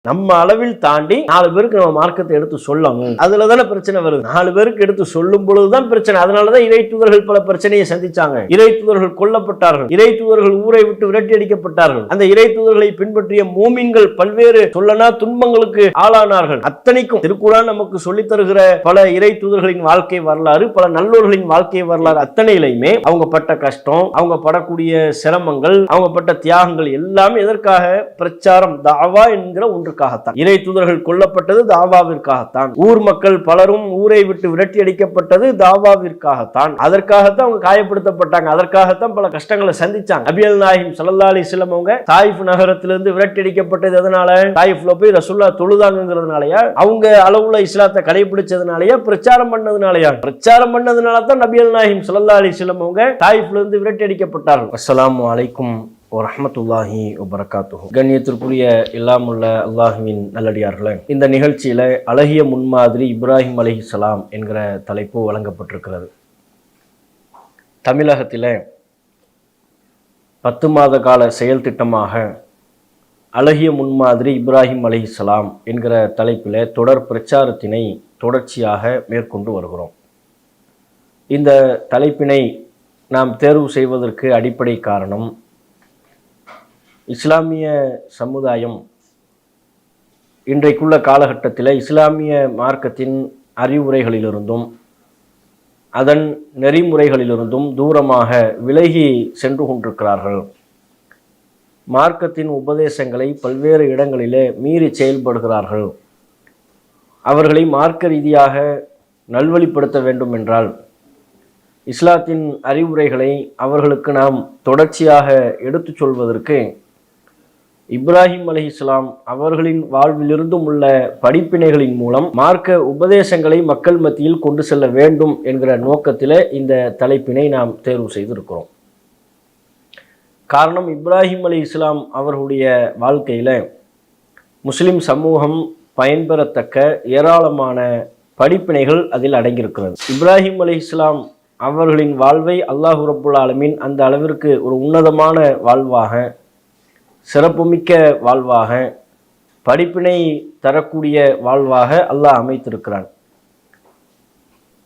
நம்ம அளவில் தாண்டி 4 பேருக்கு நம்ம மார்க்கத்தை எடுத்து சொல்லணும். அதுல தானே பிரச்சனை வருது. 4 பேருக்கு எடுத்து சொல்லும் பொழுதுதான் பிரச்சனை. அதனாலதான் இறை தூதர்கள் பல பிரச்சனையை சந்திச்சாங்க. இறை தூதர்கள் கொல்லப்பட்டார்கள். இறை தூதர்கள் ஊரை விட்டு விரட்டி அடிக்கப்பட்டார்கள். அந்த இறை தூதர்களை பின்பற்றிய மூமின்கள் பல்வேறு சொல்லனா துன்பங்களுக்கு ஆளானார்கள். அத்தனைக்கும் திருக்குர்ஆன் நமக்கு சொல்லித் தருகிற பல இறை தூதர்களின் வாழ்க்கை வரலாறு, பல நல்லோர்களின் வாழ்க்கை வரலாறு அத்தனையிலையுமே அவங்க பட்ட கஷ்டம், அவங்க படக்கூடிய சிரமங்கள், அவங்க பட்ட தியாகங்கள் எல்லாமே எதற்காக? பிரச்சாரம், தாவா என்கிற ஒன்று. இறை தூதர்கள் கொல்லப்பட்டது தாவாவிற்காகத்தான். ஊர் மக்கள் பலரும் ஊரை விட்டு விரட்டி அடிக்கப்பட்டது தாவாவிற்காகத்தான். அதற்காகத்தான் அவங்க காயப்படுத்தப்பட்டாங்க. அதற்காகத்தான் பல கஷ்டங்களை சந்திச்சாங்க. நபிகள் நாயகம் ஸல்லல்லாஹு அலைஹி வஸல்லம் அவங்க தாயிஃப் நகரத்திலிருந்து விரட்டி அடிக்கப்பட்டது எதனால? தாயிஃப்ல போய் ரசூலுல்லாஹ் தொழுதாங்கிறதுனாலயா? அவங்க அளவுல இஸ்லாத்தை கடைபிடிச்சதுனாலயா? பிரச்சாரம் பண்ணதுனாலயா? பிரச்சாரம் பண்ணதுனால தான் நபிகள் நாயகம் ஸல்லல்லாஹு அலைஹி வஸல்லம் அவங்க தாயிஃப்ல இருந்து விரட்டி அடிக்கப்பட்டார்கள். அஸ்ஸலாமு அலைக்கும் வரஹ்மத்துல்லாஹி வபரகாத்துஹு. கண்ணியத்திற்குரிய எல்லாமுள்ள அல்லாஹுவின் நல்லடியார்களே, இந்த நிகழ்ச்சியில அழகிய முன்மாதிரி இப்ராஹிம் அலைஹிஸ்ஸலாம் என்கிற தலைப்பு வழங்கப்பட்டிருக்கிறது. தமிழகத்தில 10 மாத கால செயல் திட்டமாக அழகிய முன்மாதிரி இப்ராஹிம் அலைஹிஸ்ஸலாம் என்கிற தலைப்பில் தொடர் பிரச்சாரத்தினை தொடர்ச்சியாக மேற்கொண்டு வருகிறோம். இந்த தலைப்பினை நாம் தேர்வு செய்வதற்கு அடிப்படை காரணம், இஸ்லாமிய சமுதாயம் இன்றைக்குள்ள காலகட்டத்தில் இஸ்லாமிய மார்க்கத்தின் அறிவுரைகளிலிருந்தும் அதன் நெறிமுறைகளிலிருந்தும் தூரமாக விலகி சென்று கொண்டிருக்கிறார்கள். மார்க்கத்தின் உபதேசங்களை பல்வேறு இடங்களிலே மீறி செயல்படுகிறார்கள். அவர்களை மார்க்க ரீதியாக நல்வழிப்படுத்த வேண்டும் என்றால் இஸ்லாத்தின் அறிவுரைகளை அவர்களுக்கு நாம் தொடர்ச்சியாக எடுத்து சொல்வதற்கு இப்ராஹிம் அலைஹிஸ்ஸலாம் அவர்களின் வாழ்விலிருந்தும் உள்ள படிப்பினைகளின் மூலம் மார்க்க உபதேசங்களை மக்கள் மத்தியில் கொண்டு செல்ல வேண்டும் என்கிற நோக்கத்தில் இந்த தலைப்பினை நாம் தேர்வு செய்திருக்கிறோம். காரணம், இப்ராஹிம் அலைஹிஸ்ஸலாம் அவர்களுடைய வாழ்க்கையில் முஸ்லிம் சமூகம் பயன்பெறத்தக்க ஏராளமான படிப்பினைகள் அதில் அடங்கியிருக்கிறது. இப்ராஹிம் அலைஹிஸ்ஸலாம் அவர்களின் வாழ்வை அல்லாஹ் ரப்புல் ஆலமீன் அந்த அளவிற்கு ஒரு உன்னதமான வாழ்வாக, சிறப்புமிக்க வாழ்வாக, படிப்பினை தரக்கூடிய வாழ்வாக அல்லாஹ் அமைத்திருக்கிறான்.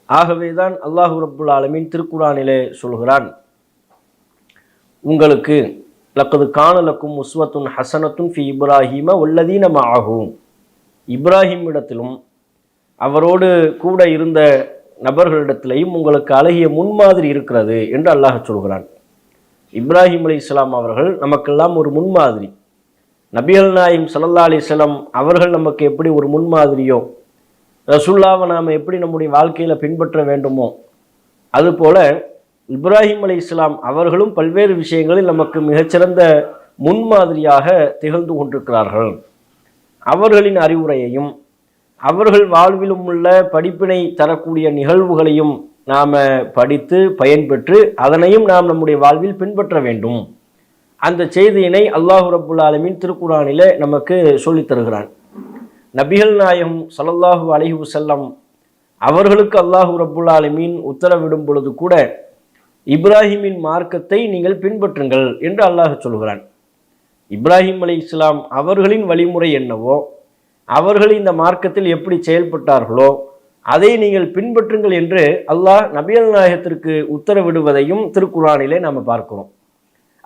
ஆகவேதான் அல்லாஹ் ரப்புல் ஆலமீன் திருக்குர்ஆனிலே சொல்கிறான், உங்களுக்கு லக்கது கான லக்கும் உஸ்வத்துன் ஹஸனத்துன் ஃபி இப்ராஹீம வல்லதீன மஅஹு, இப்ராஹிம் இடத்திலும் அவரோடு கூட இருந்த நபர்களிடத்திலையும் உங்களுக்கு அழகிய முன்மாதிரி இருக்கிறது என்று அல்லாஹ் சொல்கிறான். இப்ராஹிம் அலைஹிஸ்ஸலாம் அவர்கள் நமக்கெல்லாம் ஒரு முன்மாதிரி. நபிகள் நாயகம் ஸல்லல்லாஹு அலைஹி வஸல்லம் அவர்கள் நமக்கு எப்படி ஒரு முன்மாதிரியோ, ரசூலுல்லாஹ்வை நாம் எப்படி நம்முடைய வாழ்க்கையில் பின்பற்ற வேண்டுமோ, அதுபோல இப்ராஹிம் அலைஹிஸ்ஸலாம் அவர்களும் பல்வேறு விஷயங்களில் நமக்கு மிகச்சிறந்த முன்மாதிரியாக திகழ்ந்து கொண்டிருக்கிறார்கள். அவர்களின் அறிவுரையையும் அவர்கள் வாழ்விலும் உள்ள படிப்பினை தரக்கூடிய நிகழ்வுகளையும் நாம் படித்து பயன்பெற்று அதனையும் நாம் நம்முடைய வாழ்வில் பின்பற்ற வேண்டும். அந்த செய்தியினை அல்லாஹ் ரப்புல் ஆலமீன் திருக்குர்ஆனிலே நமக்கு சொல்லித் தருகிறான். நபிகள் நாயகம் ஸல்லல்லாஹு அலைஹி வஸல்லம் அவர்களுக்கு அல்லாஹ் ரப்புல் ஆலமீன் உத்தரவிடும் பொழுது கூட இப்ராஹிமின் மார்க்கத்தை நீங்கள் பின்பற்றுங்கள் என்று அல்லாஹ் சொல்கிறான். இப்ராஹிம் அலைஹிஸ்ஸலாம் அவர்களின் வழிமுறை என்னவோ, அவர்கள் இந்த மார்க்கத்தில் எப்படி செயல்பட்டார்களோ அதை நீங்கள் பின்பற்றுங்கள் என்று அல்லாஹ் நபிகள் நாயகத்திற்கு உத்தரவிடுவதையும் திருக்குர்ஆனிலே நாம் பார்க்கிறோம்.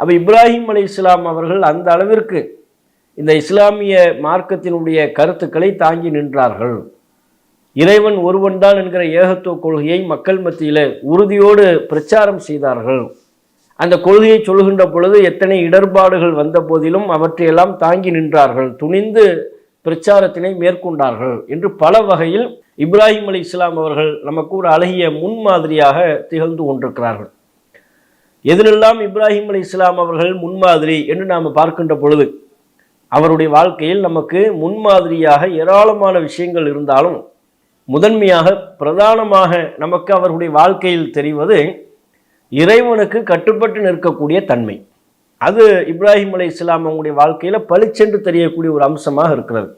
அப்போ இப்ராஹிம் அலைஹிஸ்ஸலாம் அவர்கள் அந்த அளவிற்கு இந்த இஸ்லாமிய மார்க்கத்தினுடைய கருத்துக்களை தாங்கி நின்றார்கள். இறைவன் ஒருவன் தான் என்கிற ஏகத்துவ கொள்கையை மக்கள் மத்தியில் உறுதியோடு பிரச்சாரம் செய்தார்கள். அந்த கொள்கையை சொல்கின்ற பொழுது எத்தனை இடர்பாடுகள் வந்த போதிலும் அவற்றையெல்லாம் தாங்கி நின்றார்கள், துணிந்து பிரச்சாரத்தினை மேற்கொண்டார்கள் என்று பல வகையில் இப்ராஹிம் அலைஹிஸ்ஸலாம் அவர்கள் நமக்கு ஒரு அழகிய முன்மாதிரியாக திகழ்ந்து கொண்டிருக்கிறார்கள். எதிலெல்லாம் இப்ராஹிம் அலைஹிஸ்ஸலாம் அவர்கள் முன்மாதிரி என்று நாம் பார்க்கின்ற பொழுது அவருடைய வாழ்க்கையில் நமக்கு முன்மாதிரியாக ஏராளமான விஷயங்கள் இருந்தாலும் முதன்மையாக பிரதானமாக நமக்கு அவருடைய வாழ்க்கையில் தெரிவது இறைவனுக்கு கட்டுப்பட்டு நிற்கக்கூடிய தன்மை. அது இப்ராஹிம் அலைஹிஸ்ஸலாம் அவங்களுடைய வாழ்க்கையில் பளிச்சென்று தெரியக்கூடிய ஒரு அம்சமாக இருக்கிறது.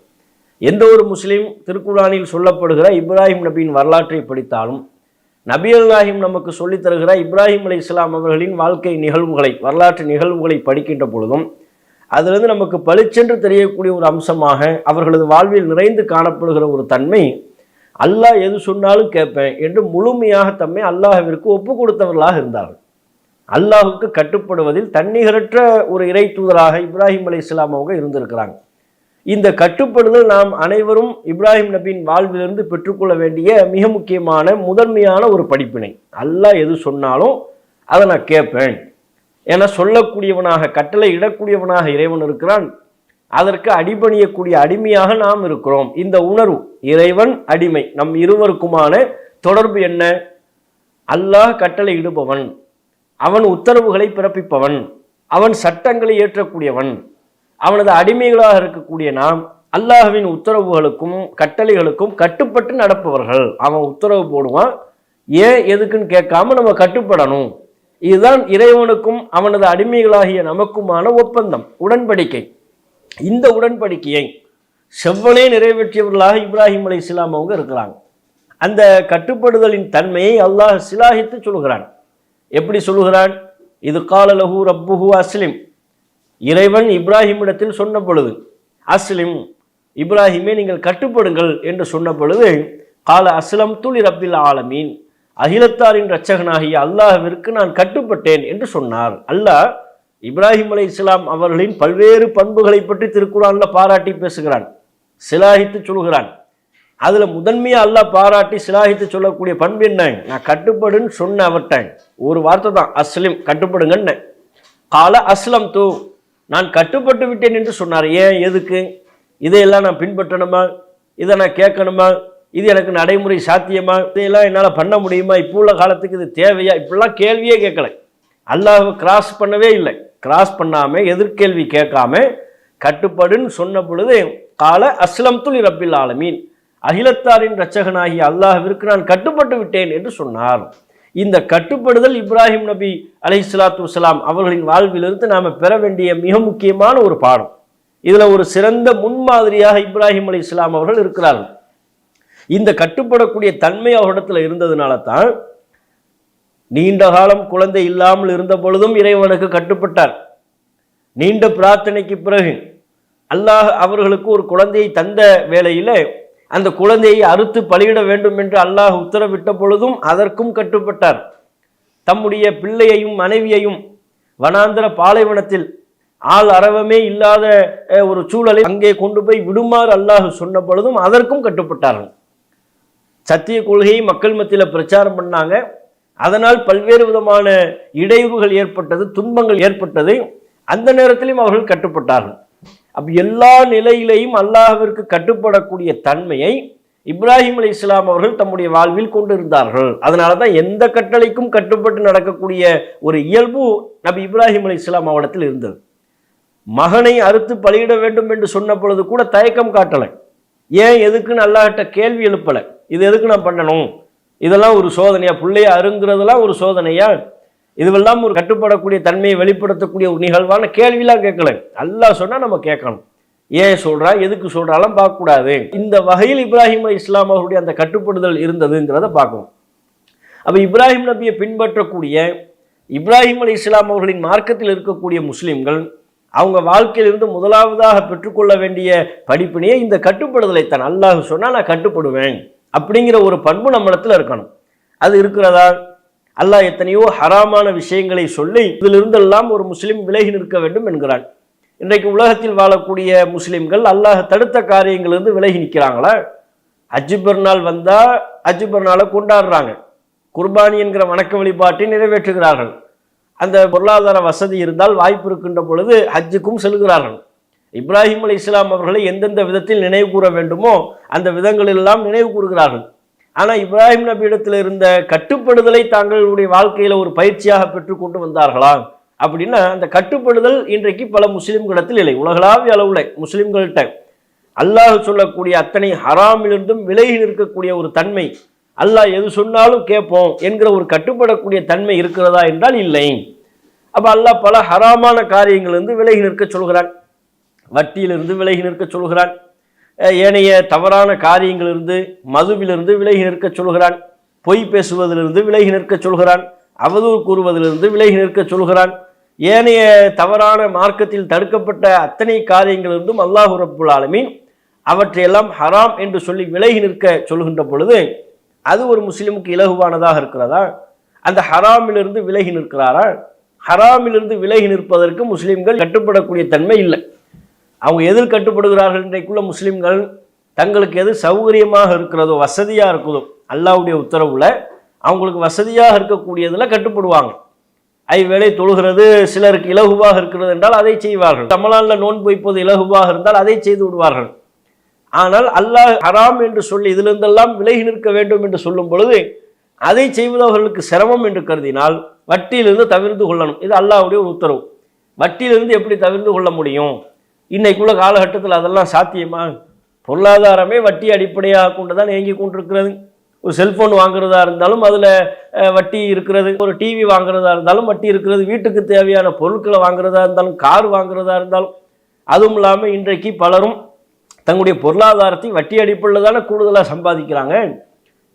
எந்த ஒரு முஸ்லீம் திருக்குர்ஆனில் சொல்லப்படுகிற இப்ராஹிம் நபியின் வரலாற்றை படித்தாலும், நபிகள் நாயகம் நமக்கு சொல்லித் தருகிற இப்ராஹிம் அலைஹிஸ்ஸலாம் அவர்களின் வாழ்க்கை நிகழ்வுகளை, வரலாற்று நிகழ்வுகளை படிக்கின்ற பொழுதும் அதிலிருந்து நமக்கு பளிச்சென்று தெரியக்கூடிய ஒரு அம்சமாக அவர்களது வாழ்வில் நிறைந்து காணப்படுகிற ஒரு தன்மை, அல்லாஹ் எது சொன்னாலும் கேட்பேன் என்று முழுமையாக தம்மை அல்லாஹ்விற்கு ஒப்பு கொடுத்தவர்களாக இருந்தார்கள். அல்லாஹுக்கு கட்டுப்படுவதில் தன்னிகரற்ற ஒரு இறை தூதராக இப்ராஹிம் அலைஹிஸ்ஸலாம் அவங்க இருந்திருக்கிறாங்க. இந்த கட்டுப்படுதல் நாம் அனைவரும் இப்ராஹிம் நபியின் வாழ்விலிருந்து பெற்றுக்கொள்ள வேண்டிய மிக முக்கியமான முதன்மையான ஒரு படிப்பினை. அல்லாஹ் எது சொன்னாலும் அதை நான் கேட்பேன். ஏன்னா சொல்லக்கூடியவனாக, கட்டளை இடக்கூடியவனாக இறைவன் இருக்கிறான். அதற்கு அடிபணியக்கூடிய அடிமையாக நாம் இருக்கிறோம். இந்த உணர்வு, இறைவன் அடிமை, நம் இருவருக்குமான தொடர்பு என்ன? அல்லாஹ் கட்டளை இடுபவன், அவன் உத்தரவுகளை பிறப்பிப்பவன், அவன் சட்டங்களை ஏற்றக்கூடியவன். அவனது அடிமைகளாக இருக்கக்கூடிய நாம் அல்லாஹ்வின் உத்தரவுகளுக்கும் கட்டளைகளுக்கும் கட்டுப்பட்டு நடப்பவர்கள். அவன் உத்தரவு போடுவான், ஏன் எதுக்குன்னு கேட்காம நம்ம கட்டுப்படணும். இதுதான் இறைவனுக்கும் அவனது அடிமைகளாகிய நமக்குமான ஒப்பந்தம், உடன்படிக்கை. இந்த உடன்படிக்கையை செவ்வனே நிறைவேற்றியவர்களாக இப்ராஹிம் அலைஹிஸ்ஸலாம் அவங்க இருக்கிறாங்க. அந்த கட்டுப்படுதலின் தன்மையை அல்லாஹ் சிலாகித்து சொல்கிறான். எப்படி சொல்கிறான்? இது கால லஹு ரப்புஹு அஸ்லிம். இறைவன் இப்ராஹிமிடத்தில் சொன்ன பொழுது, அஸ்லிம், இப்ராஹிமே நீங்கள் கட்டுப்படுங்கள் என்று சொன்ன பொழுது, கால அஸ்லம் துலி ரப்பில் ஆலமீன், அகிலத்தாரின் இரட்சகனாகிய அல்லாஹ்விற்கு நான் கட்டுப்பட்டேன் என்று சொன்னார். அல்லாஹ் இப்ராஹிம் அலைஹிஸ்ஸலாம் அவர்களின் பல்வேறு பண்புகளை பற்றி திருக்குர்ஆன்ல பாராட்டி பேசுகிறான், சிலாகித்து சொல்கிறான். அதுல முதன்மையா அல்லாஹ் பாராட்டி சிலாகித்து சொல்லக்கூடிய பண்பு என்ன? நான் கட்டுப்படுன்னு சொன்ன அவர்கிட்ட ஒரு வார்த்தை தான், அஸ்லிம், கட்டுப்படுங்கன்னு. கால அஸ்லம் தூ, நான் கட்டுப்பட்டு விட்டேன் என்று சொன்னார். ஏன், எதுக்கு? இதையெல்லாம் நான் பின்பற்றணுமா? இதை நான் கேட்கணுமா? இது எனக்கு நடைமுறை சாத்தியமா? இதையெல்லாம் என்னால் பண்ண முடியுமா? இப்போ உள்ள காலத்துக்கு இது தேவையா? இப்படிலாம் கேள்வியே கேட்கல. அல்லாஹ் கிராஸ் பண்ணவே இல்லை. கிராஸ் பண்ணாம, எதிர்கேள்வி கேட்காம கட்டுப்படுன்னு சொன்ன பொழுது, கால அஸ்லம் துலி ரப்பில் ஆலமீன், அகிலத்தாரின் இரட்சகனாகிய அல்லாஹ்விற்கு நான் கட்டுப்பட்டு விட்டேன் என்று சொன்னார். இந்த கட்டுப்படுதல் இப்ராஹிம் நபி அலைஹிஸ்ஸலாத்து வஸ்ஸலாம் அவர்களின் வாழ்விலிருந்து நாம் பெற வேண்டிய மிக முக்கியமான ஒரு பாடம். இதுல ஒரு சிறந்த முன்மாதிரியாக இப்ராஹிம் அலைஹிஸ்ஸலாம் அவர்கள் இருக்கிறார்கள். இந்த கட்டுப்படக்கூடிய தன்மை அவரிடத்தில் இருந்ததுனால தான் நீண்ட காலம் குழந்தை இல்லாமல் இருந்த பொழுதும் இறைவனுக்கு கட்டுப்பட்டார். நீண்ட பிரார்த்தனைக்கு பிறகு அல்லாஹ் அவர்களுக்கு ஒரு குழந்தையை தந்த வேளையில அந்த குழந்தையை அறுத்து பலியிட வேண்டும் என்று அல்லாஹ் உத்தரவிட்ட பொழுதும் அதற்கும் கட்டுப்பட்டார். தம்முடைய பிள்ளையையும் மனைவியையும் வனாந்தர பாலைவனத்தில் ஆள் அரவமே இல்லாத ஒரு சூழலை அங்கே கொண்டு போய் விடுமாறு அல்லாஹ் சொன்ன பொழுதும் அதற்கும் கட்டுப்பட்டார்கள். சத்திய கொள்கையை மக்கள் மத்தியில் பிரச்சாரம் பண்ணாங்க. அதனால் பல்வேறு விதமான இடையூறுகள் ஏற்பட்டது, துன்பங்கள் ஏற்பட்டது. அந்த நேரத்திலும் அவர்கள் கட்டுப்பட்டார்கள். அப்ப எல்லா நிலையிலையும் அல்லாஹ்விற்கு கட்டுப்படக்கூடிய தன்மையை இப்ராஹிம் அலைஹிஸ்ஸலாம் அவர்கள் தம்முடைய வாழ்வில் கொண்டிருந்தார்கள். அதனால தான் எந்த கட்டளைக்கும் கட்டுப்பட்டு நடக்கக்கூடிய ஒரு இயல்பு நபி இப்ராஹிம் அலைஹிஸ்ஸலாம் அவரிடத்தில் இருந்தது. மகனை அறுத்து பலியிட வேண்டும் என்று சொன்ன பொழுது கூட தயக்கம் காட்டலை. ஏன், எதுக்குன்னு அல்லாஹ்கிட்ட கேள்வி எழுப்பலை. இது எதுக்கு நான் பண்ணணும்? இதெல்லாம் ஒரு சோதனையா? பிள்ளைய அருங்கிறதெல்லாம் ஒரு சோதனையா? இதுவெல்லாம் ஒரு கட்டுப்படக்கூடிய தன்மையை வெளிப்படுத்தக்கூடிய ஒரு நிகழ்வான கேள்வியெல்லாம் கேட்கல. அல்லாஹ் சொன்னா நம்ம கேட்கணும். ஏன் சொல்றா, எதுக்கு சொல்றாலும் பார்க்கக்கூடாது. இந்த வகையில் இப்ராஹிம் அலைஹிஸ்ஸலாம் அவருடைய அந்த கட்டுப்படுதல் இருந்ததுங்கிறத பார்க்கணும். அப்ப இப்ராஹிம் நபியை பின்பற்றக்கூடிய இப்ராஹிம் அலைஹிஸ்ஸலாம் அவர்களின் மார்க்கத்தில் இருக்கக்கூடிய முஸ்லிம்கள் அவங்க வாழ்க்கையிலிருந்து முதலாவதாக பெற்றுக்கொள்ள வேண்டிய படிப்பினையே இந்த கட்டுப்படுதலை தான். அல்லாஹ் சொன்னா நான் கட்டுப்படுவேன் அப்படிங்கிற ஒரு பண்பு நம்மிடத்துல இருக்கணும். அது இருக்கிறதா? அல்லாஹ் எத்தனையோ ஹராமான விஷயங்களை சொல்லி இதிலிருந்தெல்லாம் ஒரு முஸ்லிம் விலகி நிற்க வேண்டும் என்கிறான். இன்றைக்கு உலகத்தில் வாழக்கூடிய முஸ்லிம்கள் அல்லாஹ் தடுத்த காரியங்களிலிருந்து விலகி நிற்கிறாங்களா? ஹஜ்ஜு பெருநாள் வந்தா ஹஜ்ஜு பெருநாளை கொண்டாடுறாங்க, குர்பானி என்கிற வணக்க வழிபாட்டை நிறைவேற்றுகிறார்கள். அந்த பொருளாதார வசதி இருந்தால் வாய்ப்பு இருக்கின்ற பொழுது ஹஜ்ஜுக்கும் செல்கிறார்கள். இப்ராஹிம் அலைஹிஸ்ஸலாம் அவர்களை எந்தெந்த விதத்தில் நினைவு கூற வேண்டுமோ அந்த விதங்களெல்லாம் நினைவு கூறுகிறார்கள். ஆனால் இப்ராஹிம் நபி இடத்துல இருந்த கட்டுப்படுதலை தாங்களுடைய வாழ்க்கையில ஒரு பயிற்சியாக பெற்றுக்கொண்டு வந்தார்களா அப்படின்னா, அந்த கட்டுப்படுதல் இன்றைக்கு பல முஸ்லிம்களிடத்தில் இல்லை. உலகளாவிய அளவுல முஸ்லிம்கள்கிட்ட அல்லாஹ் சொல்லக்கூடிய அத்தனை ஹராமிலிருந்தும் விலகி நிற்கக்கூடிய ஒரு தன்மை, அல்லாஹ் எது சொன்னாலும் கேட்போம் என்கிற ஒரு கட்டுப்படக்கூடிய தன்மை இருக்கிறதா என்றால் இல்லை. அப்ப அல்லாஹ் பல ஹராமான காரியங்களிலிருந்து விலகி நிற்க சொல்கிறான். வட்டியிலிருந்து விலகி நிற்க சொல்கிறான். ஏனைய தவறான காரியங்களிலிருந்து, மதுவிலிருந்து விலகி நிற்க சொல்கிறான். பொய் பேசுவதிலிருந்து விலகி நிற்க சொல்கிறான். அவதூறு கூறுவதிலிருந்து விலகி நிற்க சொல்கிறான். ஏனைய தவறான மார்க்கத்தில் தடுக்கப்பட்ட அத்தனை காரியங்களிலிருந்தும் அல்லாஹ் ரப்புல் ஆலமீன் அவற்றையெல்லாம் ஹராம் என்று சொல்லி விலகி நிற்க சொல்கின்ற பொழுது அது ஒரு முஸ்லிமுக்கு இலகுவானதாக இருக்கிறதா? அந்த ஹராமிலிருந்து விலகி நிற்கிறாரா? ஹராமிலிருந்து விலகி நிற்பதற்கு முஸ்லிம்கள் கட்டுப்படக்கூடிய தன்மை இல்லை. அவங்க எதில் கட்டுப்படுகிறார்கள்? இன்றைக்குள்ள முஸ்லிம்கள் தங்களுக்கு எது சௌகரியமாக இருக்கிறதோ, வசதியாக இருக்குதோ, அல்லாஹ்வுடைய உத்தரவுல அவங்களுக்கு வசதியாக இருக்கக்கூடியதில் கட்டுப்படுவாங்க. ஐவேளை தொழுகிறது சிலருக்கு இலகுவாக இருக்கிறது என்றால் அதை செய்வார்கள். ரமலானில் நோன்பு வைப்பது இலகுவாக இருந்தால் அதை செய்து விடுவார்கள். ஆனால் அல்லாஹ் ஹராம் என்று சொல்லி இதிலிருந்தெல்லாம் விலகி நிற்க வேண்டும் என்று சொல்லும் பொழுது அதை செய்வதவர்களுக்கு சிரமம் என்று கருதினால் வட்டியிலிருந்து தவிர்த்து கொள்ளணும். இது அல்லாஹ்வுடைய ஒரு உத்தரவு. வட்டியிலிருந்து எப்படி தவிர்த்து கொள்ள முடியும்? இன்னைக்குள்ள காலகட்டத்தில் அதெல்லாம் சாத்தியமா? பொருளாதாரமே வட்டி அடிப்படையாக கொண்டு தான் இயங்கி கொண்டிருக்கிறது. ஒரு செல்ஃபோன் வாங்குறதா இருந்தாலும் அதில் வட்டி இருக்கிறது, ஒரு டிவி வாங்குறதா இருந்தாலும் வட்டி இருக்கிறது, வீட்டுக்கு தேவையான பொருட்களை வாங்குறதா இருந்தாலும், கார் வாங்குறதா இருந்தாலும். அதுவும் இல்லாமல் இன்றைக்கு பலரும் தங்களுடைய பொருளாதாரத்தை வட்டி அடிப்படையில் தானே கூடுதலாக சம்பாதிக்கிறாங்க.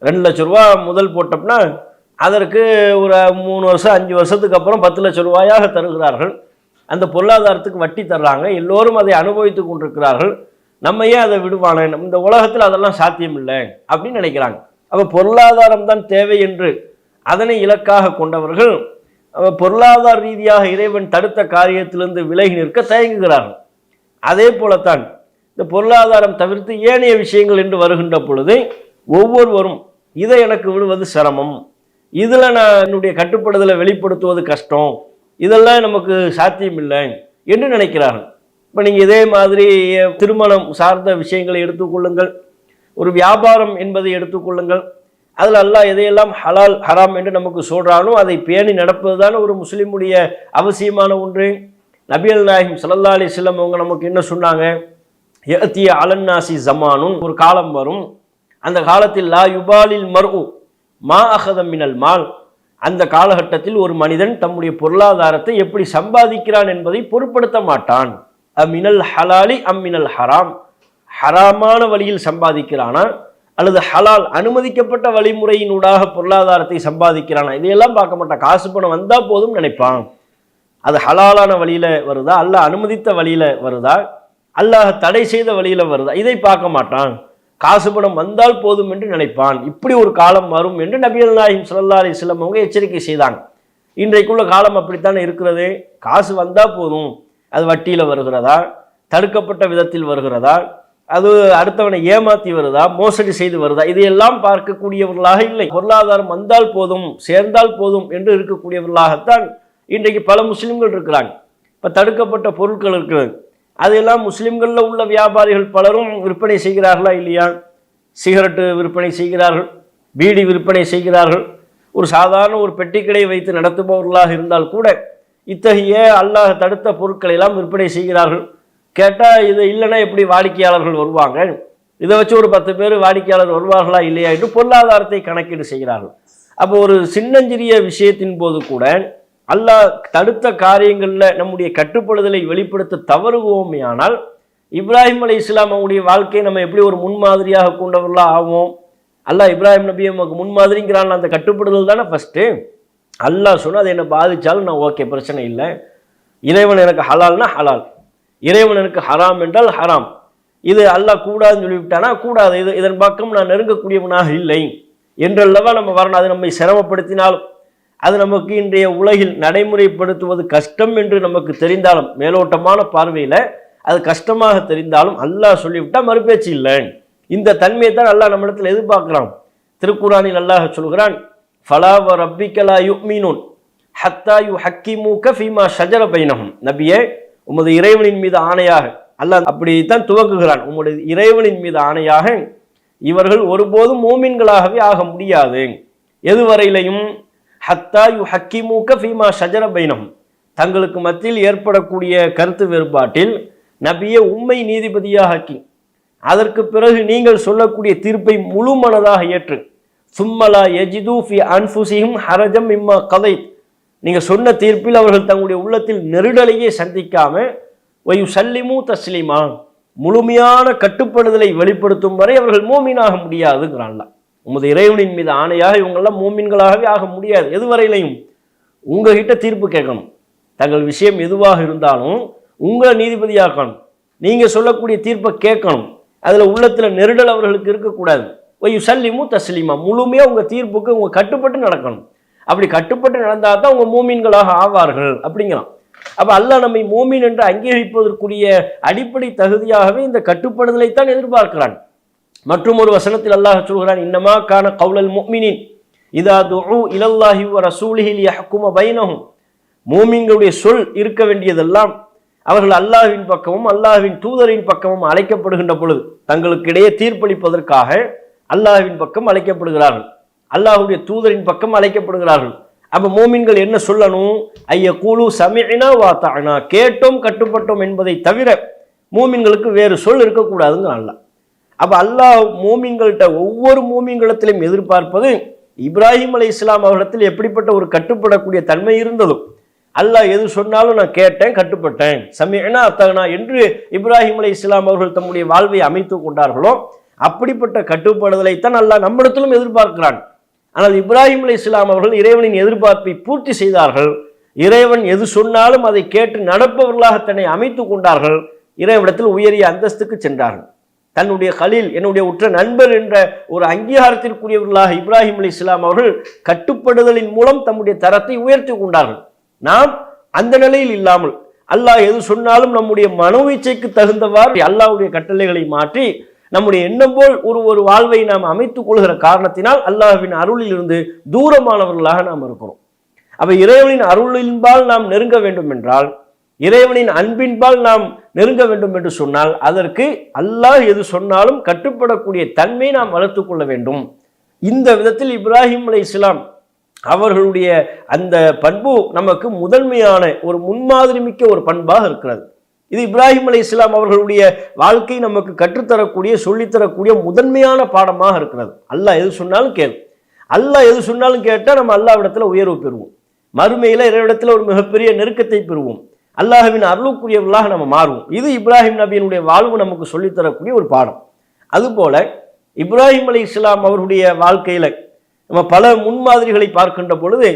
2 லட்ச ரூபா முதல் போட்டோம்னா அதற்கு ஒரு 3 வருஷம் 5 வருஷத்துக்கு அப்புறம் 10 லட்ச ரூபாயாக தருகிறார்கள். அந்த பொருளாதாரத்துக்கு வட்டி தர்றாங்க. எல்லோரும் அதை அனுபவித்து கொண்டிருக்கிறார்கள். நம்ம ஏன் அதை விடுவானே? இந்த உலகத்தில் அதெல்லாம் சாத்தியம் இல்லை அப்படின்னு நினைக்கிறாங்க. அப்போ பொருளாதாரம் தான் தேவை என்று அதனை இலக்காக கொண்டவர்கள் பொருளாதார ரீதியாக இறைவன் தடுத்த காரியத்திலிருந்து விலகி நிற்க தயங்குகிறார்கள். அதே போலத்தான் இந்த பொருளாதாரம் தவிர்த்து ஏனைய விஷயங்கள் என்று வருகின்ற பொழுது ஒவ்வொருவரும் இதை எனக்கு விடுவது சிரமம், இதில் நான் என்னுடைய கட்டுப்படுதலை வெளிப்படுத்துவது கஷ்டம், இதெல்லாம் நமக்கு சாத்தியம் இல்லை என்று நினைக்கிறார்கள். இப்போ நீங்கள் இதே மாதிரி திருமணம் சார்ந்த விஷயங்களை எடுத்துக்கொள்ளுங்கள், ஒரு வியாபாரம் என்பதை எடுத்துக்கொள்ளுங்கள். அதில் அல்லாஹ் எதையெல்லாம் ஹலால் ஹராம் என்று நமக்கு சொல்கிறானோ அதை பேணி நடப்பது தான் ஒரு முஸ்லீமுடைய அவசியமான ஒன்று. நபிகள் நாயகம் ஸல்லல்லாஹு அலைஹி வஸல்லம் அவங்க நமக்கு என்ன சொன்னாங்க? யஅதிய அலன்னாசி ஜமானுன், ஒரு காலம் வரும், அந்த காலத்தில் லா யுபாலில் மர்உ மா அஹத மினல் மால், அந்த காலகட்டத்தில் ஒரு மனிதன் தம்முடைய பொருளாதாரத்தை எப்படி சம்பாதிக்கிறான் என்பதை பொருட்படுத்த மாட்டான். அமினல் ஹலாலி அம்மினல் ஹராம், ஹராமான வழியில் சம்பாதிக்கிறானா அல்லது ஹலால் அனுமதிக்கப்பட்ட வழிமுறையினூடாக பொருளாதாரத்தை சம்பாதிக்கிறானா, இதையெல்லாம் பார்க்க மாட்டான். காசு பணம் வந்தால் போதும் நினைப்பான். அது ஹலாலான வழியில் வருதா, அல்லாஹ் அனுமதித்த வழியில் வருதா, அல்லாஹ் தடை செய்த வழியில் வருதா, இதை பார்க்க மாட்டான். காசு பணம் வந்தால் போதும் என்று நினைப்பான். இப்படி ஒரு காலம் வரும் என்று நபிகள் நாயகம் ஸல்லல்லாஹு அலைஹி வஸல்லம் அவங்க எச்சரிக்கை செய்தாங்க. இன்றைக்குள்ள காலம் அப்படித்தான் இருக்கிறது. காசு வந்தால் போதும், அது வட்டியில் வருகிறதா, தடுக்கப்பட்ட விதத்தில் வருகிறதா, அது அடுத்தவனை ஏமாற்றி வருதா, மோசடி செய்து வருதா, இதையெல்லாம் பார்க்கக்கூடியவர்களாக இல்லை. பொருளாதாரம் வந்தால் போதும், சேர்ந்தால் போதும் என்று இருக்கக்கூடியவர்களாகத்தான் இன்றைக்கு பல முஸ்லிம்கள் இருக்கிறாங்க. இப்போ தடுக்கப்பட்ட பொருட்கள் இருக்கிறது, அதெல்லாம் முஸ்லிம்களில் உள்ள வியாபாரிகள் பலரும் விற்பனை செய்கிறார்களா இல்லையா? சிகரெட்டு விற்பனை செய்கிறார்கள், பீடி விற்பனை செய்கிறார்கள். ஒரு சாதாரண ஒரு பெட்டிக்கடை வைத்து நடத்துபவர்களாக இருந்தால் கூட இத்தகைய அல்லாஹ் தடுத்த பொருட்களை எல்லாம் விற்பனை செய்கிறார்கள். கேட்டால் இது இல்லைன்னா எப்படி வாடிக்கையாளர்கள் வருவாங்க, இதை வச்சு ஒரு 10 பேர் வாடிக்கையாளர் வருவார்களா இல்லையா என்று பொருளாதாரத்தை கணக்கீடு செய்கிறார்கள். அப்போ ஒரு சின்னஞ்சிறிய விஷயத்தின் போது கூட அல்லாஹ் தடுத்த காரியங்களில் நம்முடைய கட்டுப்படுதலை வெளிப்படுத்த தவறுவோமே ஆனால் இப்ராஹிம் அலைஹிஸ்ஸலாம் அவங்களுடைய வாழ்க்கையை நம்ம எப்படி ஒரு முன்மாதிரியாக கொண்டவர்களாக ஆகும்? அல்லாஹ் இப்ராஹிம் நபியை நமக்கு முன்மாதிரிங்கிறான். அந்த கட்டுப்படுதல் தானே ஃபஸ்ட்டு. அல்லாஹ் சொன்னால் அது என்னை பாதித்தாலும் நான் ஓகே, பிரச்சனை இல்லை. இறைவன் எனக்கு ஹலால்னா ஹலால், இறைவன் எனக்கு ஹராம் என்றால் ஹராம். இது அல்லாஹ் கூடாதுன்னு சொல்லிவிட்டானா கூடாது, இதன் பக்கம் நான் நெருங்கக்கூடியவனாக இல்லை என்றல்லவா நம்ம வரணும். அது நம்மை சிரமப்படுத்தினாலும், அது நமக்கு இன்றைய உலகில் நடைமுறைப்படுத்துவது கஷ்டம் என்று நமக்கு தெரிந்தாலும், மேலோட்டமான பார்வையில் அது கஷ்டமாக தெரிந்தாலும் அல்லாஹ் சொல்லிவிட்டால் மறுபேச்சு இல்லை. இந்த தன்மையை தான் அல்லாஹ் நம்மிடத்தில் எதிர்பார்க்கிறான். திருக்குரானில் அல்லாஹ் சொல்கிறான், ஃபலா வ ரப்பிக லா யுமினூன் ஹத்தா யுஹக்கிமூக ஃபீமா ஷஜர பைனஹும். நபியே, உமது இறைவனின் மீது ஆணையாக, அல்லாஹ் அப்படித்தான் துவக்குகிறான், உம்முடைய இறைவனின் மீது ஆணையாக இவர்கள் ஒருபோதும் மூமின்களாகவே ஆக முடியாது. எதுவரையிலையும் ஹத்தா யுஹக்கிமூக ஃபீமா ஷஜர பைனஹும், தங்களுக்கு மத்தியில் ஏற்படக்கூடிய கருத்து வேறுபாட்டில் நபியை உண்மை நீதிபதியாக ஆக்கி அதற்கு பிறகு நீங்கள் சொல்லக்கூடிய தீர்ப்பை முழு மனதாக ஏற்று சும்மலா யஜிது ஃபி அன்ஃபுஸிஹிம் ஹரஜம் மிம்மா கதைத், நீங்கள் சொன்ன தீர்ப்பில் அவர்கள் தங்களுடைய உள்ளத்தில் நெருடலையே சந்திக்காம வயு சல்லிமு தஸ்லிமா, முழுமையான கட்டுப்படுதலை வெளிப்படுத்தும் வரை அவர்கள் மூமினாக முடியாதுங்கிறான்ல. உமது இறைவனின் மீது ஆணையாக இவங்கெல்லாம் மூமின்களாகவே ஆக முடியாது. எதுவரையிலையும் உங்ககிட்ட தீர்ப்பு கேட்கணும், தங்கள் விஷயம் எதுவாக இருந்தாலும் உங்களை நீதிபதியாக்கணும், நீங்கள் சொல்லக்கூடிய தீர்ப்பை கேட்கணும், அதில் உள்ளத்தில் நெருடல் அவர்களுக்கு இருக்கக்கூடாது. சல்லிமு தஸ்லீமா, முழுமையாக உங்கள் தீர்ப்புக்கு உங்கள் கட்டுப்பட்டு நடக்கணும். அப்படி கட்டுப்பட்டு நடந்தால் தான் உங்கள் மூமீன்களாக ஆவார்கள் அப்படிங்கிறான். அப்போ அல்லாஹ் நம்மை மூமீன் என்று அங்கீகரிப்பதற்குரிய அடிப்படை தகுதியாகவே இந்த கட்டுப்படுதலைத்தான் எதிர்பார்க்கிறான். மற்றும் ஒரு வசனத்தில் அல்லாஹ் சொல்கிறான், இன்னமா கான கௌலல் முஃமினீன் இதா துஉ இலல்லாஹி வ ரசூலிஹி லியஹ்கும பைனஹும். மூமின்களுடைய சொல் இருக்க வேண்டியதெல்லாம் அவர்கள் அல்லாஹ்வின் பக்கமும் அல்லாஹ்வின் தூதரின் பக்கமும் அழைக்கப்படுகின்ற பொழுது தங்களுக்கு இடையே தீர்ப்பளிப்பதற்காக அல்லாஹ்வின் பக்கம் அழைக்கப்படுகிறார்கள், அல்லாஹ்வுடைய தூதரின் பக்கம் அழைக்கப்படுகிறார்கள். அப்ப மூமின்கள் என்ன சொல்லணும்? ஐய கூலு சமிஅனா வ அத்தஅனா, கேட்டோம் கட்டுப்பட்டோம் என்பதை தவிர மூமின்களுக்கு வேறு சொல் இருக்கக்கூடாதுங்க அல்லாஹ். அப்ப அல்லாஹ் மூமின்கள்கிட்ட ஒவ்வொரு மூமின்களத்திலும் எதிர்பார்ப்பது இப்ராஹிம் அலைஹிஸ்ஸலாம் அவர்களிடத்தில் எப்படிப்பட்ட ஒரு கட்டுப்படக்கூடிய தன்மை இருந்ததோ, அல்லாஹ் எது சொன்னாலும் நான் கேட்டேன் கட்டுப்பட்டேன், சமிஅனா அத்தஅனா என்று இப்ராஹிம் அலைஹிஸ்ஸலாம் அவர்கள் தம்முடைய வாழ்வை அமைத்து கொண்டார்களோ அப்படிப்பட்ட கட்டுப்படுதலைத்தான் அல்லாஹ் நம்மிடத்திலும் எதிர்பார்க்கிறான். ஆனால் இப்ராஹிம் அலைஹிஸ்ஸலாம் அவர்கள் இறைவனின் எதிர்பார்ப்பை பூர்த்தி செய்தார்கள். இறைவன் எது சொன்னாலும் அதை கேட்டு நடப்பவர்களாக தன்னை அமைத்து கொண்டார்கள். இறைவனிடத்தில் உயரிய அந்தஸ்துக்கு சென்றார்கள். தன்னுடைய கலீல், என்னுடைய உற்ற நண்பர் என்ற ஒரு அங்கீகாரத்திற்குரியவர்களாக இப்ராஹிம் அலைஹிஸ்ஸலாம் அவர்கள் கட்டுப்படுதலின் மூலம் தம்முடைய தரத்தை உயர்த்தி கொண்டார்கள். நாம் அந்த நிலையில் இல்லாமல் அல்லாஹ் எது சொன்னாலும் நம்முடைய மனோவீச்சைக்கு தகுந்தவாறு அல்லாஹ்வுடைய கட்டளைகளை மாற்றி நம்முடைய எண்ணம் போல் ஒரு வாழ்வை நாம் அமைத்துக் கொள்கிற காரணத்தினால் அல்லாஹ்வின் அருளில் இருந்து தூரமானவர்களாக நாம் இருக்கிறோம். அப்ப இறைவனின் அருளின்பால் நாம் நெருங்க வேண்டும் என்றால், இறைவனின் அன்பின்பால் நாம் நெருங்க வேண்டும் என்று சொன்னால் அதற்கு அல்லாஹ் எது சொன்னாலும் கட்டுப்படக்கூடிய தன்மை நாம் வளர்த்துக் கொள்ள வேண்டும். இந்த விதத்தில் இப்ராஹிம் அலைஹிஸ்ஸலாம் அவர்களுடைய அந்த பண்பு நமக்கு முதன்மையான ஒரு முன்மாதிரி மிக்க ஒரு பண்பாக இருக்கிறது. இது இப்ராஹிம் அலைஹிஸ்ஸலாம் அவர்களுடைய வாழ்க்கை நமக்கு கற்றுத்தரக்கூடிய சொல்லித்தரக்கூடிய முதன்மையான பாடமாக இருக்கிறது. அல்லாஹ் எது சொன்னாலும் கேள், அல்லாஹ் எது சொன்னாலும் கேட்டால் நம்ம அல்லாஹ்விடத்தில் உயர்வு பெறுவோம், மறுமையில் இறைவிடத்தில் ஒரு மிகப்பெரிய நெருக்கத்தை பெறுவோம், அல்லாஹ்வின் அருளுக்குரியவர்களாக நம்ம மாறுவோம். இது இப்ராஹிம் நபியினுடைய வாழ்வு நமக்கு சொல்லித்தரக்கூடிய ஒரு பாடம். அதுபோல இப்ராஹிம் அலைஹிஸ்ஸலாம் அவர்களுடைய வாழ்க்கையில் நம்ம பல முன்மாதிரிகளை பார்க்கின்ற பொழுது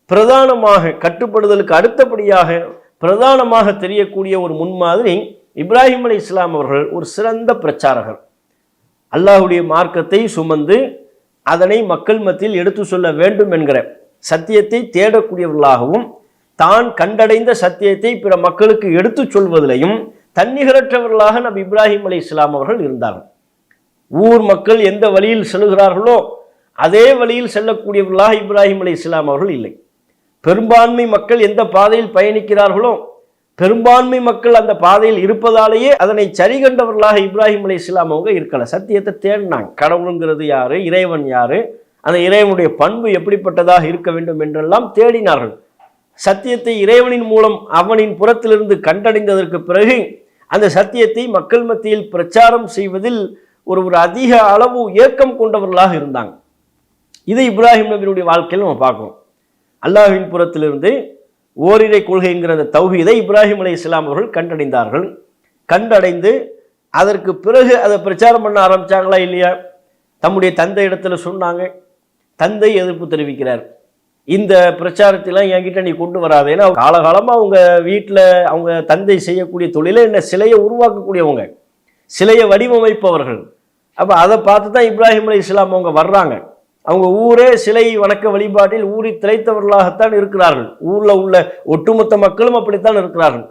பிரதானமாக கட்டுப்படுதலுக்கு அடுத்தபடியாக பிரதானமாக தெரியக்கூடிய ஒரு முன்மாதிரி இப்ராஹிம் அலைஹிஸ்ஸலாம் அவர்கள் ஒரு சிறந்த பிரச்சாரகர். அல்லாஹ்வுடைய மார்க்கத்தை சுமந்து அதனை மக்கள் மத்தியில் எடுத்து சொல்ல வேண்டும் என்கிற சத்தியத்தை தேடக்கூடியவர்களாகவும் தான் கண்டடைந்த சத்தியத்தை பிற மக்களுக்கு எடுத்து சொல்வதிலையும் தன்னிகரற்றவர்களாக நபி இப்ராஹிம் அலைஹிஸ்ஸலாம் அவர்கள் இருந்தார்கள். ஊர் மக்கள் எந்த வழியில் செல்கிறார்களோ அதே வழியில் செல்லக்கூடியவர்களாக இப்ராஹிம் அலைஹிஸ்ஸலாம் அவர்கள் இல்லை. பெரும்பான்மை மக்கள் எந்த பாதையில் பயணிக்கிறார்களோ பெரும்பான்மை மக்கள் அந்த பாதையில் இருப்பதாலேயே அதனை சரி கண்டவர்களாக இப்ராஹிம் அலைஹிஸ்ஸலாம் அவங்க இருக்கல. சத்தியத்தை தேடினாங்க. கடவுளுங்கிறது யாரு, இறைவன் யாரு, அந்த இறைவனுடைய பண்பு எப்படிப்பட்டதாக இருக்க வேண்டும் என்றெல்லாம் தேடினார்கள். சத்தியத்தை இறைவனின் மூலம் அவனின் புறத்திலிருந்து கண்டடைந்ததற்கு பிறகு அந்த சத்தியத்தை மக்கள் மத்தியில் பிரச்சாரம் செய்வதில் ஒரு அதிக அளவு ஏக்கம் கொண்டவர்களாக இருந்தாங்க. இது இப்ராஹிம் நபியினுடைய வாழ்க்கையில் நம்ம பார்க்கணும். அல்லாஹ்வின் புறத்திலிருந்து ஓரிரை கொள்கைங்கிற அந்த தௌஹீதை இப்ராஹிம் அலைஹிஸ்ஸலாம் அவர்கள் கண்டடைந்தார்கள். கண்டடைந்து அதற்கு பிறகு அதை பிரச்சாரம் பண்ண ஆரம்பித்தாங்களா இல்லையா? தம்முடைய தந்தை இடத்துல சொன்னாங்க. தந்தை எதிர்ப்பு தெரிவிக்கிறார். இந்த பிரச்சாரத்தெல்லாம் என்கிட்ட நீ கொண்டு வராது. ஏன்னா காலகாலமாக அவங்க வீட்டில் அவங்க தந்தை செய்யக்கூடிய தொழிலை என்ன சிலையை உருவாக்கக்கூடியவங்க, சிலையை வடிவமைப்பவர்கள். அப்போ அதை பார்த்து தான் இப்ராஹிம் அலைஹிஸ்ஸலாம் அவங்க வர்றாங்க. அவங்க ஊரே சிலை வணக்க வழிபாட்டில் ஊறி திளைத்தவர்களாகத்தான் இருக்கிறார்கள். ஊரில் உள்ள ஒட்டுமொத்த மக்களும் அப்படித்தான் இருக்கிறார்கள்.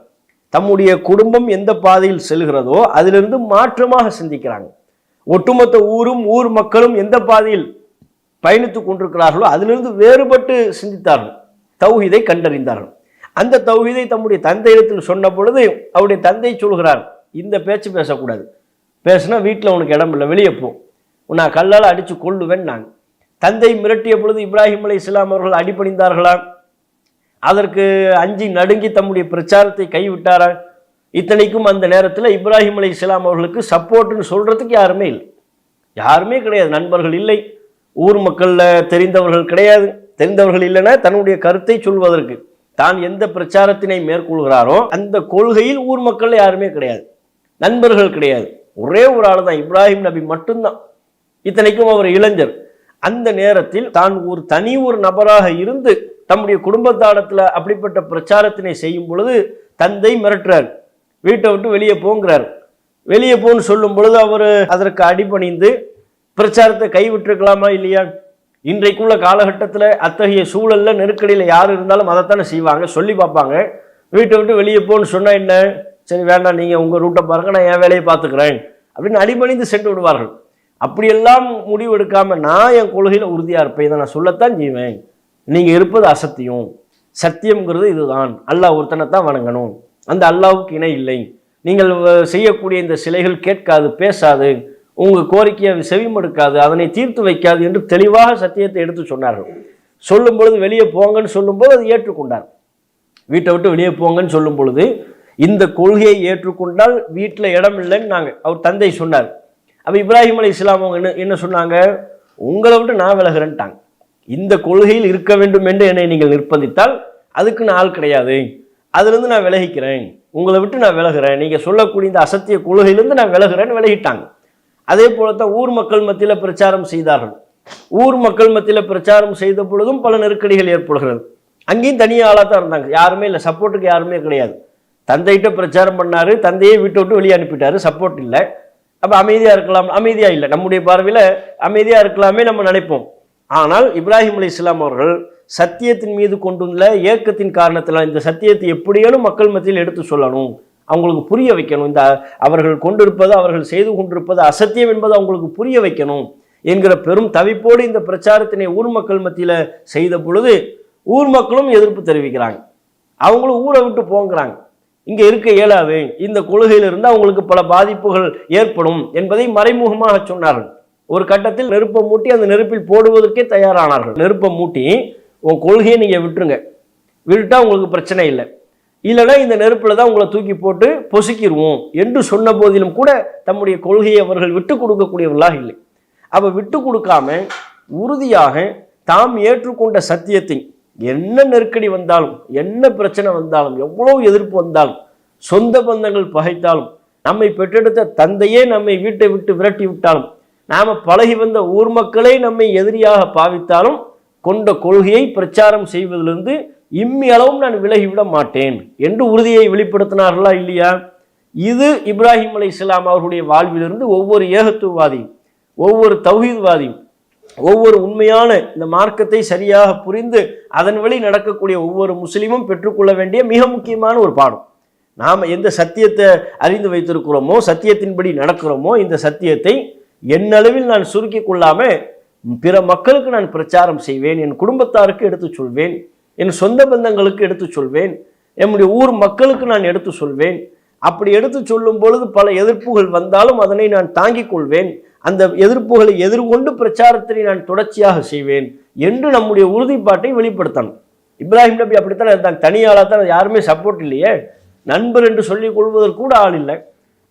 தம்முடைய குடும்பம் எந்த பாதையில் செல்கிறதோ அதிலிருந்து மாற்றமாக சிந்திக்கிறாங்க. ஒட்டுமொத்த ஊரும் ஊர் மக்களும் எந்த பாதையில் பயணித்து கொண்டிருக்கிறார்களோ அதிலிருந்து வேறுபட்டு சிந்தித்தார்கள். தௌஹீதை கண்டறிந்தார்கள். அந்த தௌஹீதை தம்முடைய தந்தையிடத்தில் சொன்ன பொழுது அவருடைய தந்தை சொல்கிறார், இந்த பேச்சு பேசக்கூடாது, பேசுனா வீட்டில் உனக்கு இடம் இல்லை, வெளியே போ, நான் கல்லால் அடித்து கொள்ளுவேன். நான் தந்தை மிரட்டிய பொழுது இப்ராஹிம் அலைஹிஸ்ஸலாம் அவர்கள் அடிபணிந்தார்களா? அதற்கு அஞ்சி நடுங்கி தம்முடைய பிரச்சாரத்தை கைவிட்டாரா? இத்தனைக்கும் அந்த நேரத்தில் இப்ராஹிம் அலைஹிஸ்ஸலாம் அவர்களுக்கு சப்போர்ட்னு சொல்றதுக்கு யாருமே இல்லை, யாருமே கிடையாது. நண்பர்கள் இல்லை, ஊர் மக்களில் தெரிந்தவர்கள் கிடையாது. தெரிந்தவர்கள் இல்லைன்னா தன்னுடைய கருத்தை சொல்வதற்கு தான் எந்த பிரச்சாரத்தினை மேற்கொள்கிறாரோ அந்த கொள்கையில் ஊர் மக்கள் யாருமே கிடையாது, நண்பர்கள் கிடையாது. ஒரே ஒரு ஆள் தான், இப்ராஹிம் நபி மட்டும்தான். இத்தனைக்கும் அவர் இளைஞர். அந்த நேரத்தில் தான் ஒரு தனி ஒரு நபராக இருந்து தம்முடைய குடும்பத்தாடத்தில் அப்படிப்பட்ட பிரச்சாரத்தினை செய்யும் பொழுது தந்தை மிரட்டுறார், வீட்டை விட்டு வெளியே போங்கிறார். வெளியே போன்னு சொல்லும் பொழுது அவர் அதற்கு அடிபணிந்து பிரச்சாரத்தை கைவிட்டிருக்கலாமா இல்லையா? இன்றைக்குள்ள காலகட்டத்தில் அத்தகைய சூழலில் நெருக்கடியில் யார் இருந்தாலும் அதைத்தானே செய்வாங்க, சொல்லி பார்ப்பாங்க. வீட்டை விட்டு வெளியே போன்னு சொன்னால் என்ன, சரி வேண்டாம் நீங்கள் உங்கள் ரூட்டை பாருங்க, நான் என் வேலையை பார்த்துக்கிறேன் அப்படின்னு அடிபணிந்து சென்று விடுவார்கள். அப்படியெல்லாம் முடிவு எடுக்காமல் நான் என் கொள்கையில் உறுதியாக இருப்பேன், இதை நான் சொல்லத்தான் செய்வேன், நீங்கள் இருப்பது அசத்தியம், சத்தியம்ங்கிறது இதுதான், அல்லாஹ் ஒருத்தனை தான் வணங்கணும், அந்த அல்லாஹ்வுக்கு இணை இல்லை, நீங்கள் செய்யக்கூடிய இந்த சிலைகள் கேட்காது, பேசாது, உங்கள் கோரிக்கையை செவிமடுக்காது, அதனை தீர்த்து வைக்காது என்று தெளிவாக சத்தியத்தை எடுத்து சொன்னார்கள். சொல்லும் பொழுது வெளியே போங்கன்னு சொல்லும்போது அது ஏற்றுக்கொண்டார். வீட்டை விட்டு வெளியே போங்கன்னு சொல்லும் பொழுது இந்த கொள்கையை ஏற்றுக்கொண்டால் வீட்டில் இடம் இல்லைன்னு அவர் தந்தை சொன்னார். அப்போ இப்ராஹிம் அலைஹிஸ்ஸலாம் அவங்க என்ன சொன்னாங்க, உங்களை விட்டு நான் விலகிறேன்ட்டாங்க. இந்த கொள்கையில் இருக்க வேண்டும் என்று என்னை நீங்கள் நிர்பந்தித்தால் அதுக்கு நான் ஆள் கிடையாது, அதுலேருந்து நான் விலகிக்கிறேன், உங்களை விட்டு நான் விலகிறேன், நீங்கள் சொல்லக்கூடிய இந்த அசத்திய கொள்கையிலேருந்து நான் விலகிறேன்னு விலகிட்டாங்க. அதே போல தான் ஊர் மக்கள் மத்தியில் பிரச்சாரம் செய்தார்கள். ஊர் மக்கள் மத்தியில் பிரச்சாரம் செய்த பொழுதும் பல நெருக்கடிகள் ஏற்படுகிறது. அங்கேயும் தனியாக ஆளாக தான் இருந்தாங்க, யாருமே இல்லை, சப்போர்ட்டுக்கு யாருமே கிடையாது. தந்தைகிட்ட பிரச்சாரம் பண்ணார், தந்தையை வீட்டை விட்டு வெளியே அனுப்பிட்டாரு, சப்போர்ட் இல்லை. அப்போ அமைதியாக இருக்கலாம், அமைதியாக இல்லை, நம்முடைய பார்வையில் அமைதியாக இருக்கலாமே நம்ம நினைப்போம். ஆனால் இப்ராஹிம் அலைஹிஸ்ஸலாம் அவர்கள் சத்தியத்தின் மீது கொண்டுள்ள ஏக்கத்தின் காரணத்தில் இந்த சத்தியத்தை எப்படியேனும் மக்கள் மத்தியில் எடுத்து சொல்லணும், அவங்களுக்கு புரிய வைக்கணும், இந்த அவர்கள் கொண்டிருப்பது அவர்கள் செய்து கொண்டிருப்பது அசத்தியம் என்பது அவங்களுக்கு புரிய வைக்கணும் என்கிற பெரும் தவிப்போடு இந்த பிரச்சாரத்தினை ஊர் மக்கள் மத்தியில் செய்த பொழுது ஊர் மக்களும் எதிர்ப்பு தெரிவிக்கிறாங்க. அவங்களும் ஊரை விட்டு போங்கிறாங்க, இங்கே இருக்க இயலாது, இந்த கொள்கையிலிருந்து அவங்களுக்கு பல பாதிப்புகள் ஏற்படும் என்பதை மறைமுகமாக சொன்னார்கள். ஒரு கட்டத்தில் நெருப்பை மூட்டி அந்த நெருப்பில் போடுவதற்கே தயாரானார்கள். நெருப்பை மூட்டி உன் கொள்கையை நீங்கள் விட்டுருங்க, விட்டுட்டா உங்களுக்கு பிரச்சனை இல்லை, இல்லைன்னா இந்த நெருப்பில் தான் உங்களை தூக்கி போட்டு பொசுக்கிடுவோம் என்று சொன்ன போதிலும் கூட தம்முடைய கொள்கையை அவர்கள் விட்டு கொடுக்கக்கூடியவர்களாக இல்லை. அப்போ விட்டு கொடுக்காம உறுதியாக தாம் ஏற்றுக்கொண்ட சத்தியத்தை என்ன நெருக்கடி வந்தாலும், என்ன பிரச்சனை வந்தாலும், எவ்வளோ எதிர்ப்பு வந்தாலும், சொந்த பந்தங்கள் பகைத்தாலும், நம்மை பெற்றெடுத்த தந்தையே நம்மை வீட்டை விட்டு விரட்டி விட்டாலும், நாம் பழகி வந்த ஊர் மக்களே நம்மை எதிரியாக பாவித்தாலும் கொண்ட கொள்கையை பிரச்சாரம் செய்வதிலிருந்து இம்மி அளவும் நான் விலகிவிட மாட்டேன் என்று உறுதியை வெளிப்படுத்தினார்களா இல்லையா? இது இப்ராஹிம் அலைஹிஸ்ஸலாம் அவர்களுடைய வாழ்விலிருந்து ஒவ்வொரு ஏகத்துவவாதியும், ஒவ்வொரு தௌஹீத்வாதியும், ஒவ்வொரு உண்மையான இந்த மார்க்கத்தை சரியாக புரிந்து அதன் வழி நடக்கக்கூடிய ஒவ்வொரு முஸ்லீமும் பெற்றுக்கொள்ள வேண்டிய மிக முக்கியமான ஒரு பாடம். நாம் எந்த சத்தியத்தை அறிந்து வைத்திருக்கிறோமோ, சத்தியத்தின்படி நடக்கிறோமோ, இந்த சத்தியத்தை என்னளவில் நான் சுருக்கி கொள்ளாமல் பிற மக்களுக்கு நான் பிரச்சாரம் செய்வேன், என் குடும்பத்தாருக்கு எடுத்து சொல்வேன், என் சொந்த பந்தங்களுக்கு எடுத்து சொல்வேன், என்னுடைய ஊர் மக்களுக்கு நான் எடுத்து சொல்வேன். அப்படி எடுத்து சொல்லும் பொழுது பல எதிர்ப்புகள் வந்தாலும் அதனை நான் தாங்கிக் கொள்வேன், அந்த எதிர்ப்புகளை எதிர்கொண்டு பிரச்சாரத்தை நான் தொடர்ச்சியாக செய்வேன் என்று நம்முடைய உறுதிப்பாட்டை வெளிப்படுத்தணும். இப்ராஹிம் நபி அப்படித்தான் இருந்தாங்க, தனியாளாக தான், யாருமே சப்போர்ட் இல்லையே, நண்பர் என்று சொல்லிக் கொள்வதற்கு கூட ஆள் இல்லை.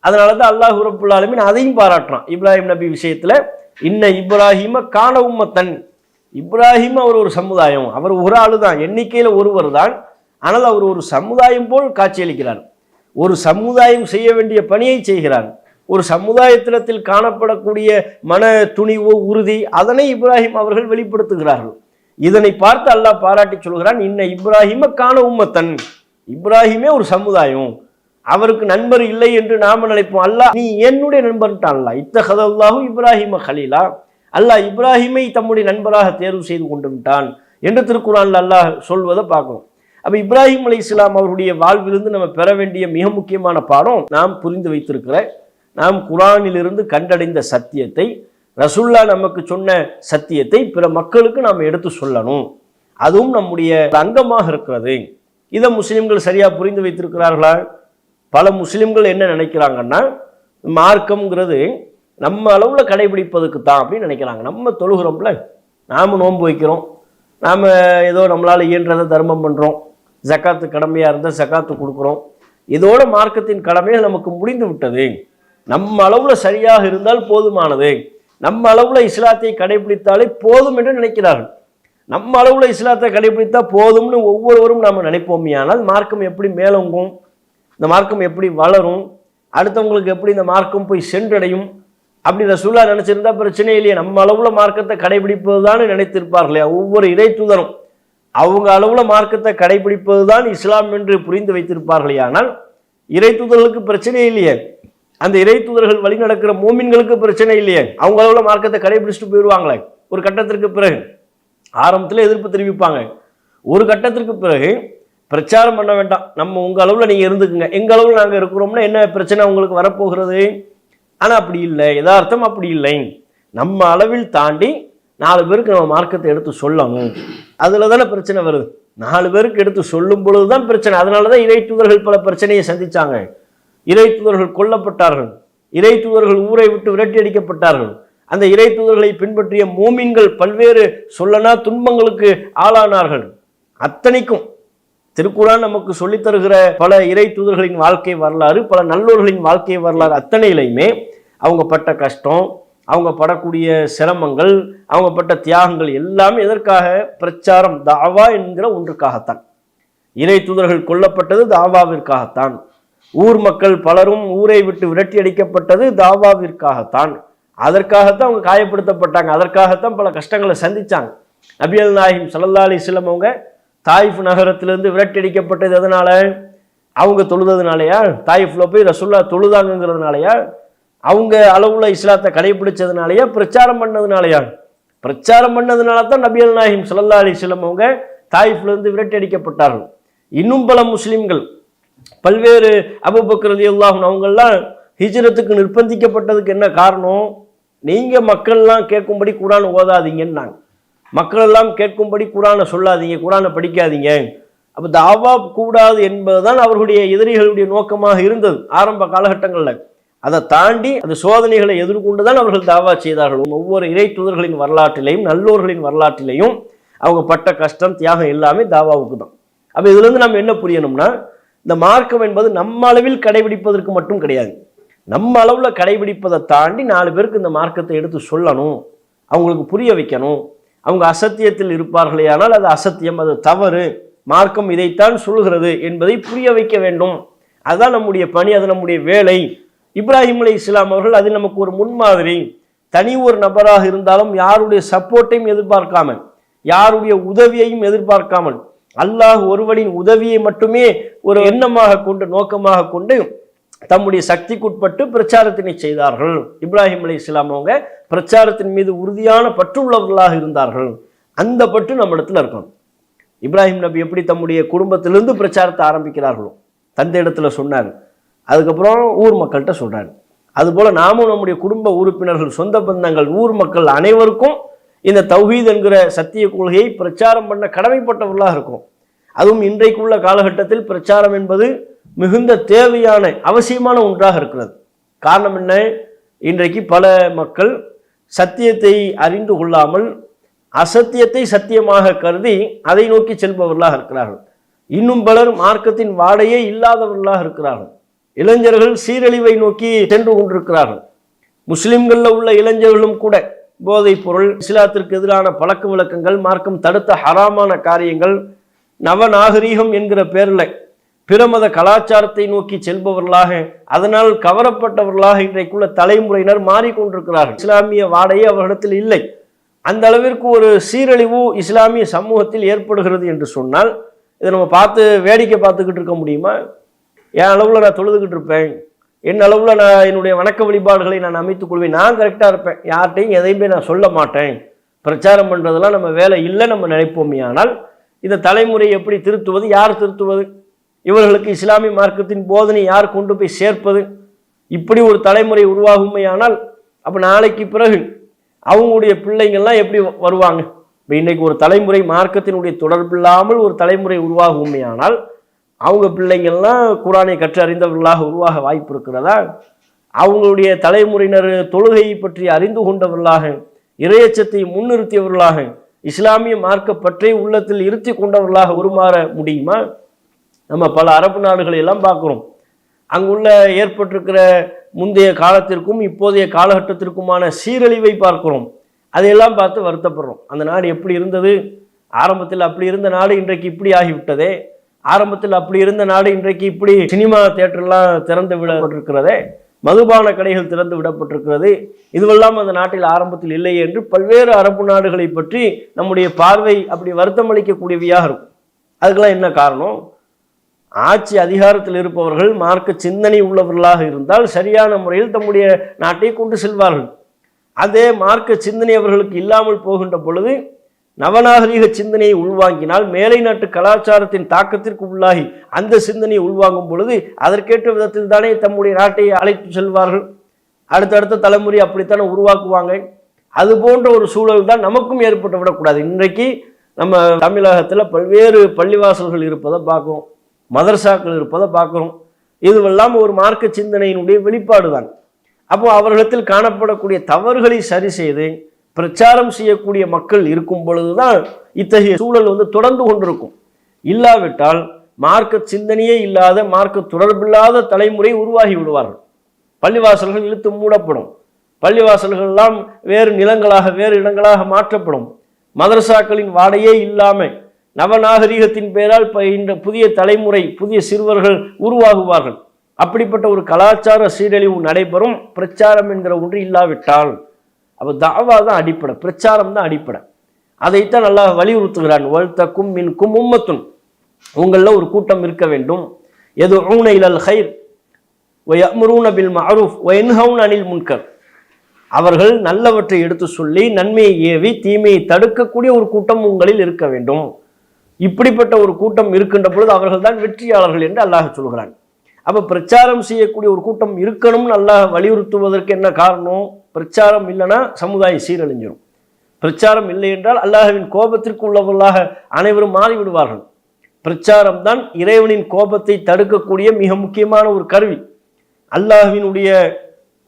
அதனால தான் அல்லாஹ் ரப்புல் ஆலமீன் அதையும் பாராட்டுறான் இப்ராஹிம் நபி விஷயத்தில். இன்ன இப்ராஹிம கான உம்மத்தன், இப்ராஹிம் அவர் ஒரு சமுதாயம், அவர் ஒரு ஆளு தான், எண்ணிக்கையில் ஒருவர் தான், ஆனால் அவர் ஒரு சமுதாயம் போல் காட்சியளிக்கிறார். ஒரு சமுதாயம் செய்ய வேண்டிய பணியை செய்கிறார். ஒரு சமுதாயத்திடத்தில் காணப்படக்கூடிய மன துணிவு, உறுதி, அதனை இப்ராஹிம் அவர்கள் வெளிப்படுத்துகிறார்கள். இதனை பார்த்து அல்லாஹ் பாராட்டி சொல்கிறான், இன்ன இப்ராஹிம கான உம்மத்தன், இப்ராஹிமே ஒரு சமுதாயம், அவருக்கு நண்பர் இல்லை என்று நாம நினைப்போம். அல்லாஹ் நீ என்னுடைய நண்பர்ட்டான், அல்லாஹ் இத்தஹதல்லாஹு இப்ராஹிம கலீலா, அல்லாஹ் இப்ராஹிமை தம்முடைய நண்பராக தேர்வு செய்து கொண்டு விட்டான் என்று திருக்குர்ஆன்ல அல்லாஹ் சொல்வதை பார்க்கணும். அப்போ இப்ராஹிம் அலைஹிஸ்ஸலாம் அவருடைய வாழ்விலிருந்து நம்ம பெற வேண்டிய மிக முக்கியமான பாடம், நாம் புரிந்து வைத்திருக்கிற, நாம் குர்ஆனிலிருந்து கண்டடைந்த சத்தியத்தை, ரசூல்லா நமக்கு சொன்ன சத்தியத்தை பிற மக்களுக்கு நாம் எடுத்து சொல்லணும். அதுவும் நம்முடைய அங்கமாக இருக்கிறது. இதை முஸ்லிம்கள் சரியா புரிந்து வைத்திருக்கிறார்களா? பல முஸ்லிம்கள் என்ன நினைக்கிறாங்கன்னா, மார்க்கம்ங்கிறது நம்ம அளவில் கடைபிடிப்பதுக்கு தான் அப்படின்னு நினைக்கிறாங்க. நம்ம தொழுகிறோம்ல, நாம் நோன்பு வைக்கிறோம், நாம் ஏதோ நம்மளால் இயன்றதை தர்மம் பண்ணுறோம், ஜக்காத்து கடமையாக இருந்தால் ஜக்காத்து கொடுக்குறோம், இதோட மார்க்கத்தின் கடமைகள் நமக்கு முடிந்து விட்டது, நம்ம அளவில் சரியாக இருந்தால் போதுமானது, நம்ம அளவில் இஸ்லாத்தை கடைபிடித்தாலே போதும் என்று நினைக்கிறார்கள். நம்ம அளவில் இஸ்லாத்தை கடைபிடித்தா போதும்னு ஒவ்வொருவரும் நாம் நினைப்போமே. ஆனால் மார்க்கம் எப்படி மேலோங்கும், இந்த மார்க்கம் எப்படி வளரும், அடுத்தவங்களுக்கு எப்படி இந்த மார்க்கம் போய் சென்றடையும் அப்படி ரசூலுல்லாஹ் நினைச்சிருந்தா பிரச்சனை இல்லையே. நம்ம அளவுல மார்க்கத்தை கடைபிடிப்பது தான் நினைத்திருப்பார்களே ஒவ்வொரு இறை தூதரும். அவங்க அளவுல மார்க்கத்தை கடைபிடிப்பதுதான் இஸ்லாம் என்று புரிந்து வைத்திருப்பார்களே. ஆனால் இறை தூதர்களுக்கு பிரச்சனை இல்லையே, அந்த இறை தூதர்கள் வழி நடக்கிற மூமின்களுக்கு பிரச்சனை இல்லையே, அவங்க அளவுல மார்க்கத்தை கடைபிடிச்சிட்டு போயிடுவாங்களே. ஒரு கட்டத்திற்கு பிறகு ஆரம்பத்தில் எதிர்ப்பு தெரிவிப்பாங்க, ஒரு கட்டத்திற்கு பிறகு பிரச்சாரம் பண்ண வேண்டாம், நம்ம உங்க அளவுல நீங்க இருந்துக்குங்க, எங்க அளவுல நாங்க இருக்கிறோம்னா என்ன பிரச்சனை உங்களுக்கு வரப்போகிறது. ஆனா அப்படி இல்லை, யதார்த்தம் அப்படி இல்லை. நம்ம அளவில் தாண்டி 4 பேருக்கு நம்ம மார்க்கத்தை எடுத்து சொல்லணும். அதுல தானே பிரச்சனை வருது. 4 பேருக்கு எடுத்து சொல்லும் பொழுதுதான் பிரச்சனை. அதனாலதான் இறை தூதர்கள் பல பிரச்சனையை சந்திச்சாங்க. இறை தூதர்கள் கொல்லப்பட்டார்கள், இறை தூதர்கள் ஊரை விட்டு விரட்டி அடிக்கப்பட்டார்கள். அந்த இறை தூதர்களை பின்பற்றிய மூமின்கள் பல்வேறு சொல்லனா துன்பங்களுக்கு ஆளானார்கள். அத்தனைக்கும் திருக்குர்ஆன் நமக்கு சொல்லித் தருகிற பல இறை தூதர்களின் வாழ்க்கை வரலாறு, பல நல்லோர்களின் வாழ்க்கை வரலாறு அத்தனையிலையுமே அவங்க பட்ட கஷ்டம், அவங்க படக்கூடிய சிரமங்கள், அவங்க பட்ட தியாகங்கள் எல்லாமே எதற்காக? பிரச்சாரம், தாவா என்கிற ஒன்றுக்காகத்தான். இறை தூதர்கள் கொல்லப்பட்டது தாவாவிற்காகத்தான். ஊர் மக்கள் பலரும் ஊரை விட்டு விரட்டி அடிக்கப்பட்டது தாவாவிற்காகத்தான். அதற்காகத்தான் அவங்க காயப்படுத்தப்பட்டாங்க, அதற்காகத்தான் பல கஷ்டங்களை சந்திச்சாங்க. நபிகள் நாயகம் ஸல்லல்லாஹு அலைஹி வஸல்லம் அவங்க தாயிஃப் நகரத்திலிருந்து விரட்டி அடிக்கப்பட்டது எதனால? அவங்க தொழுததுனாலயா? தாயிஃப்ல போய் ரசூலுல்லாஹ் தொழுதாங்கிறதுனாலயா? அவங்க அளவுல இஸ்லாத்தை கடைபிடிச்சதுனாலயா? பிரச்சாரம் பண்ணதுனாலயா? பிரச்சாரம் பண்ணதுனால தான் நபிகள் நாயகம் ஸல்லல்லாஹு அலைஹி வஸல்லம் அவங்க தாயிஃப்ல இருந்து விரட்டி அடிக்கப்பட்டார்கள். இன்னும் பல முஸ்லிம்கள், பல்வேறு அபூபக்கர் ரலியல்லாஹு அன்ஹு அவங்கெல்லாம் ஹிஜ்ரத்துக்கு நிர்பந்திக்கப்பட்டதுக்கு என்ன காரணம்? நீங்க மக்கள்லாம் கேட்கும்படி குர்ஆன் ஓதாதீங்கன்னாங்க. மக்கள் எல்லாம் கேட்கும்படி குர்ஆனை சொல்லாதீங்க, குர்ஆனை படிக்காதீங்க. அப்ப தாவா கூடாது என்பதுதான் அவர்களுடைய எதிரிகளுடைய நோக்கமாக இருந்தது ஆரம்ப காலகட்டங்களில். அதை தாண்டி அந்த சோதனைகளை எதிர்கொண்டுதான் அவர்கள் தாவா செய்தார்கள். ஒவ்வொரு இறை தூதர்களின் வரலாற்றிலையும் நல்லோர்களின் வரலாற்றிலையும் அவங்க பட்ட கஷ்டம், தியாகம் எல்லாமே தாவாவுக்கு தான். அப்ப இதுல இருந்து நம்ம என்ன புரியணும்னா, இந்த மார்க்கம் என்பது நம்ம அளவில் கடைபிடிப்பதற்கு மட்டும் கிடையாது. நம்ம அளவுல கடைபிடிப்பதை தாண்டி 4 பேருக்கு இந்த மார்க்கத்தை எடுத்து சொல்லணும், அவங்களுக்கு புரிய வைக்கணும். அவங்க அசத்தியத்தில் இருப்பார்களே ஆனால் அது அசத்தியம், அது தவறு, மார்க்கம் இதைத்தான் சொல்கிறது என்பதை புரிய வைக்க வேண்டும். அதுதான் நம்முடைய பணி, அது நம்முடைய வேலை. இப்ராஹிம் அலைஹிஸ்ஸலாம் அவர்கள் அது நமக்கு ஒரு முன்மாதிரி. தனி ஒரு நபராக இருந்தாலும் யாருடைய சப்போர்ட்டையும் எதிர்பார்க்காமல், யாருடைய உதவியையும் எதிர்பார்க்காமல், அல்லாஹ் ஒருவனின் உதவியை மட்டுமே ஒரு எண்ணமாக கொண்டு, நோக்கமாக கொண்டு தம்முடைய சக்திக்குட்பட்டு பிரச்சாரத்தினை செய்தார்கள். இப்ராஹிம் அலைஹிஸ்ஸலாம் அவங்க பிரச்சாரத்தின் மீது உறுதியான பற்றுள்ளவர்களாக இருந்தார்கள். அந்த பற்று நம்ம இடத்துல இருக்கணும். இப்ராஹிம் நபி எப்படி தம்முடைய குடும்பத்திலிருந்து பிரச்சாரத்தை ஆரம்பிக்கிறார்களோ, தந்தை இடத்துல சொன்னாங்க, அதுக்கப்புறம் ஊர் மக்கள்கிட்ட சொல்றாங்க. அதுபோல நாமும் நம்முடைய குடும்ப உறுப்பினர்கள், சொந்த பந்தங்கள், ஊர் மக்கள் அனைவருக்கும் இந்த தௌஹீத் என்கிற சத்திய கொள்கையை பிரச்சாரம் பண்ண கடமைப்பட்டவர்களாக இருக்கும். அதுவும் இன்றைக்குள்ள காலகட்டத்தில் பிரச்சாரம் என்பது மிகுந்த தேவையான அவசியமான ஒன்றாக இருக்கிறது. காரணம் என்ன? இன்றைக்கு பல மக்கள் சத்தியத்தை அறிந்து கொள்ளாமல் அசத்தியத்தை சத்தியமாக கருதி அதை நோக்கி செல்பவர்களாக இருக்கிறார்கள். இன்னும் பலர் மார்க்கத்தின் வாடையே இல்லாதவர்களாக இருக்கிறார்கள். இளைஞர்கள் சீரழிவை நோக்கி சென்று கொண்டிருக்கிறார்கள். முஸ்லிம்கள்ல உள்ள இளைஞர்களும் கூட போதைப் பொருள், இஸ்லாத்திற்கு எதிரான பழக்க வழக்கங்கள், மார்க்கம் தடுத்த ஹராமான காரியங்கள், நவநாகரீகம் என்கிற பேரில் பிரமத கலாச்சாரத்தை நோக்கி செல்பவர்களாக, அதனால் கவரப்பட்டவர்களாக இன்றைக்குள்ள தலைமுறையினர் மாறிக்கொண்டிருக்கிறார்கள். இஸ்லாமிய வாடையே அவர்களிடத்தில் இல்லை. அந்த அளவிற்கு ஒரு சீரழிவு இஸ்லாமிய சமூகத்தில் ஏற்படுகிறது என்று சொன்னால் இதை நம்ம பார்த்து வேடிக்கை பார்த்துக்கிட்டு இருக்க முடியுமா? என் அளவில் நான் தொழுதுகிட்டு இருப்பேன், என் அளவில் நான் என்னுடைய வணக்க வழிபாடுகளை நான் அமைத்துக் கொள்வேன், நான் கரெக்டாக இருப்பேன், யார்கிட்டையும் எதையுமே நான் சொல்ல மாட்டேன், பிரச்சாரம் பண்ணுறதெல்லாம் நம்ம வேலை இல்லை நம்ம நினைப்போமே. ஆனால் இந்த தலைமுறையை எப்படி திருத்துவது? யார் திருத்துவது? இவர்களுக்கு இஸ்லாமிய மார்க்கத்தின் போதனை யார் கொண்டு போய் சேர்ப்பது? இப்படி ஒரு தலைமுறை உருவாகுமையானால் அப்போ நாளைக்கு பிறகு அவங்களுடைய பிள்ளைங்கள்லாம் எப்படி வருவாங்க? இப்போ இன்னைக்கு ஒரு தலைமுறை மார்க்கத்தினுடைய தொடர்பில்லாமல் ஒரு தலைமுறை உருவாகுமையானால் அவங்க பிள்ளைங்கள்லாம் குர்ஆனை கற்றறிந்தவர்களாக உருவாக வாய்ப்பு இருக்கிறதா? அவங்களுடைய தலைமுறையினர் தொழுகையை பற்றி அறிந்து கொண்டவர்களாக, இறையச்சத்தை முன்னிறுத்தியவர்களாக, இஸ்லாமிய மார்க்க பற்றை உள்ளத்தில் இருத்தி கொண்டவர்களாக உருமாற முடியுமா? நம்ம பல அரபு நாடுகளை எல்லாம் பார்க்குறோம். அங்குள்ள ஏற்பட்டிருக்கிற முந்தைய காலத்திற்கும் இப்போதைய காலகட்டத்திற்குமான சீரழிவை பார்க்கிறோம். அதையெல்லாம் பார்த்து வருத்தப்படுறோம். அந்த நாடு எப்படி இருந்தது? ஆரம்பத்தில் அப்படி இருந்த நாடு இன்றைக்கு இப்படி ஆகிவிட்டதே. ஆரம்பத்தில் அப்படி இருந்த நாடு இன்றைக்கு இப்படி சினிமா தியேட்டர்லாம் திறந்து விடப்பட்டிருக்கிறதே. மதுபான கடைகள் திறந்து விடப்பட்டிருக்கிறது. இதுவெல்லாம் அந்த நாட்டில் ஆரம்பத்தில் இல்லை என்று பல்வேறு அரபு நாடுகளை பற்றி நம்முடைய பார்வை அப்படி வருத்தம் அளிக்கக்கூடியவையாக இருக்கும். அதுக்கெல்லாம் என்ன காரணம்? ஆட்சி அதிகாரத்தில் இருப்பவர்கள் மார்க்க சிந்தனை உள்ளவர்களாக இருந்தால் சரியான முறையில் தம்முடைய நாட்டை கொண்டு செல்வார்கள். அதே மார்க்க சிந்தனை அவர்களுக்கு இல்லாமல் போகின்ற பொழுது நவநாகரிக சிந்தனையை உள்வாங்கினால் மேலை நாட்டு கலாச்சாரத்தின் தாக்கத்திற்கு உள்ளாகி அந்த சிந்தனையை உள்வாங்கும் பொழுது அதற்கேற்ற விதத்தில் தானே தம்முடைய நாட்டை அழைத்து செல்வார்கள். அடுத்தடுத்த தலைமுறை அப்படித்தானே உருவாக்குவாங்க. அது போன்ற ஒரு சூழல் தான் நமக்கும் ஏற்பட்டு விடக்கூடாது. இன்றைக்கு நம்ம தமிழகத்தில் பல்வேறு பள்ளிவாசல்கள் இருப்பதை பார்க்குறோம், மதரசாக்கள் இருப்பதை பார்க்குறோம். இதுவெல்லாம் ஒரு மார்க்க சிந்தனையினுடைய வெளிப்பாடு தான். அப்போ அவர்களிடத்தில் காணப்படக்கூடிய தவறுகளை சரி செய்து பிரச்சாரம் செய்யக்கூடிய மக்கள் இருக்கும் பொழுதுதான் இத்தகைய சூழல் தொடர்ந்து கொண்டிருக்கும். இல்லாவிட்டால் மார்க்க சிந்தனையே இல்லாத மார்க்க தொடர்பில்லாத தலைமுறை உருவாகி விடுவார்கள். பள்ளிவாசல்கள் இழுத்து மூடப்படும். பள்ளிவாசல்கள் எல்லாம் வேறு நிலங்களாக வேறு இடங்களாக மாற்றப்படும். மதரசாக்களின் வாடையே இல்லாமல் நவநாகரிகத்தின் பெயரால் இந்த புதிய தலைமுறை புதிய சிறுவர்கள் உருவாகுவார்கள். அப்படிப்பட்ட ஒரு கலாச்சார சீரழிவு நடைபெறும் பிரச்சாரம் என்கிற ஒன்று இல்லாவிட்டால். அப்போ தாவா தான் அடிப்படை, பிரச்சாரம் தான் அடிப்படை. அதைத்தான் அல்லாஹ் வலியுறுத்துகிறான். வல்தக்கும் மின்கும் உம்மத்துன், உங்களில் ஒரு கூட்டம் இருக்க வேண்டும். யதுஊன இலல் கைர் வயஅமுரூன பில் மஅரூஃப் வயன்ஹவுன அனில் முன்கர், அவர்கள் நல்லவற்றை எடுத்து சொல்லி நன்மையை ஏவி தீமையை தடுக்கக்கூடிய ஒரு கூட்டம் உங்களில் இருக்க வேண்டும். இப்படிப்பட்ட ஒரு கூட்டம் இருக்கின்ற பொழுது அவர்கள் தான் வெற்றியாளர்கள் என்று அல்லாஹ் சொல்கிறான். அப்போ பிரச்சாரம் செய்யக்கூடிய ஒரு கூட்டம் இருக்கணும்னு அல்லாஹ் வலியுறுத்துவதற்கு என்ன காரணம்? பிரச்சாரம் இல்லைன்னா சமுதாயம் சீரழிஞ்சிடும். பிரச்சாரம் இல்லை என்றால் அல்லாஹ்வின் கோபத்திற்கு உள்ளவர்களாக அனைவரும் மாறிவிடுவார்கள். பிரச்சாரம் தான் இறைவனின் கோபத்தை தடுக்கக்கூடிய மிக முக்கியமான ஒரு கருவி. அல்லாஹ்வினுடைய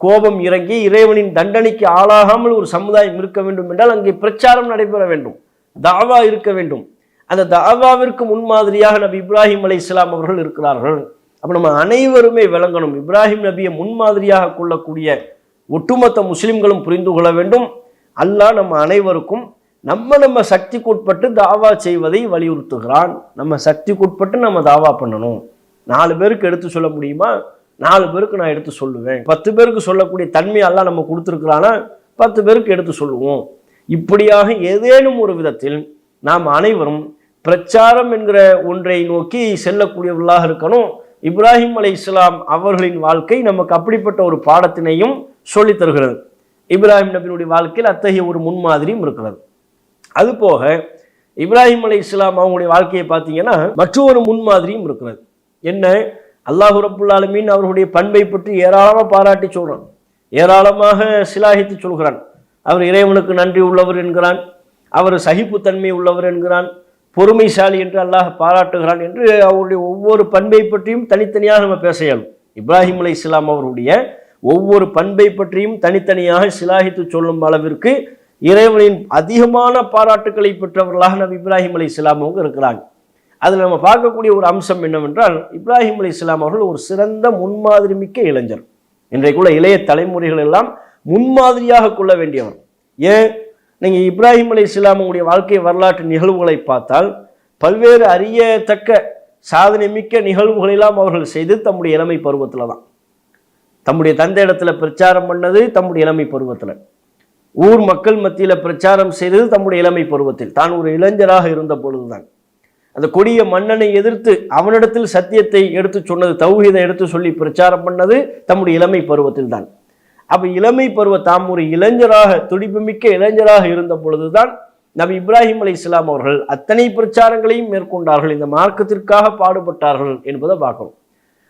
கோபம் இறங்கி இறைவனின் தண்டனைக்கு ஆளாகாமல் ஒரு சமுதாயம் இருக்க வேண்டும் என்றால் அங்கே பிரச்சாரம் நடைபெற வேண்டும், தாவா இருக்க வேண்டும். அந்த தாவாவிற்கு முன்மாதிரியாக நபி இப்ராஹிம் அலைஹிஸ்ஸலாம் அவர்கள் இருக்கிறார்கள். அப்போ நம்ம அனைவருமே விளங்கணும். இப்ராஹிம் நபியை முன்மாதிரியாக கொள்ளக்கூடிய ஒட்டுமொத்த முஸ்லிம்களும் புரிந்து கொள்ள வேண்டும். அல்லாஹ் நம்ம அனைவருக்கும் நம்ம சக்திக்குட்பட்டு தாவா செய்வதை வலியுறுத்துகிறான். நம்ம சக்திக்குட்பட்டு நம்ம தாவா பண்ணணும். 4 பேருக்கு எடுத்து சொல்ல முடியுமா? 4 பேருக்கு நான் எடுத்து சொல்லுவேன். 10 பேருக்கு சொல்லக்கூடிய தன்மை அல்லாஹ் நம்ம கொடுத்துருக்கிறானா 10 பேருக்கு எடுத்து சொல்லுவோம். இப்படியாக ஏதேனும் ஒரு விதத்தில் நாம் அனைவரும் பிரச்சாரம் என்கிற ஒன்றை நோக்கி செல்லக்கூடியவர்களாக இருக்கணும். இப்ராஹிம் அலைஹிஸ்ஸலாம் அவர்களின் வாழ்க்கை நமக்கு அப்படிப்பட்ட ஒரு பாடத்தினையும் சொல்லித் தருகிறது. இப்ராஹிம் நபியினுடைய வாழ்க்கையில் அத்தகைய ஒரு முன்மாதிரியும் இருக்கிறது. அதுபோக இப்ராஹிம் அலைஹிஸ்ஸலாம் அவங்களுடைய வாழ்க்கையை பார்த்தீங்கன்னா மற்றொரு முன்மாதிரியும் இருக்கிறது. என்ன? அல்லாஹ் ரப்புல் ஆலமீன் அவர்களுடைய பண்பை பற்றி ஏராளமாக பாராட்டி சொல்கிறான், ஏராளமாக சிலாகித்து சொல்கிறான். அவர் இறைவனுக்கு நன்றி உள்ளவர் என்கிறான், அவர் சகிப்புத்தன்மை உள்ளவர் என்கிறான், பொறுமைசாலி என்று அல்லாஹ் பாராட்டுகிறான் என்று அவருடைய ஒவ்வொரு பண்பை பற்றியும் தனித்தனியாக நம்ம பேச இயலும். இப்ராஹிம் அலைஹிஸ்ஸலாம் அவருடைய ஒவ்வொரு பண்பை பற்றியும் தனித்தனியாக சிலாகித்து சொல்லும் அளவிற்கு இறைவனின் அதிகமான பாராட்டுக்களை பெற்றவர்களாக நபி இப்ராஹிம் அலைஹிஸ்ஸலாம் அவங்க இருக்கிறாங்க. அதில் நம்ம பார்க்கக்கூடிய ஒரு அம்சம் என்னவென்றால், இப்ராஹிம் அலைஹிஸ்ஸலாம் அவர்கள் ஒரு சிறந்த முன்மாதிரி மிக்க இளைஞர். இன்றைக்குள்ள இளைய தலைமுறைகள் எல்லாம் முன்மாதிரியாக கொள்ள வேண்டியவர். ஏன்? நீங்கள் இப்ராஹிம் அலைஹிஸ்ஸலாம் அவங்களுடைய வாழ்க்கை வரலாற்று நிகழ்வுகளை பார்த்தால் பல்வேறு அறியத்தக்க சாதனை மிக்க நிகழ்வுகளெல்லாம் அவர்கள் செய்து தம்முடைய இளமை பருவத்தில் தான். தம்முடைய தந்தை இடத்துல பிரச்சாரம் பண்ணது தம்முடைய இளமை பருவத்தில், ஊர் மக்கள் மத்தியில் பிரச்சாரம் செய்தது தம்முடைய இளமை பருவத்தில், தான் ஒரு இளைஞராக இருந்த பொழுதுதான். அந்த கொடிய மன்னனை எதிர்த்து அவனிடத்தில் சத்தியத்தை எடுத்து சொன்னது, தௌஹீதை எடுத்து சொல்லி பிரச்சாரம் பண்ணது தம்முடைய இளமை பருவத்தில் தான். அப்போ இளமை பருவ தாம் ஒரு இளைஞராக துடிப்புமிக்க இளைஞராக இருந்த பொழுதுதான் நபி இப்ராஹிம் அலைஹிஸ்ஸலாம் அவர்கள் அத்தனை பிரச்சாரங்களையும் மேற்கொண்டார்கள், இந்த மார்க்கத்திற்காக பாடுபட்டார்கள் என்பதை பார்க்கணும்.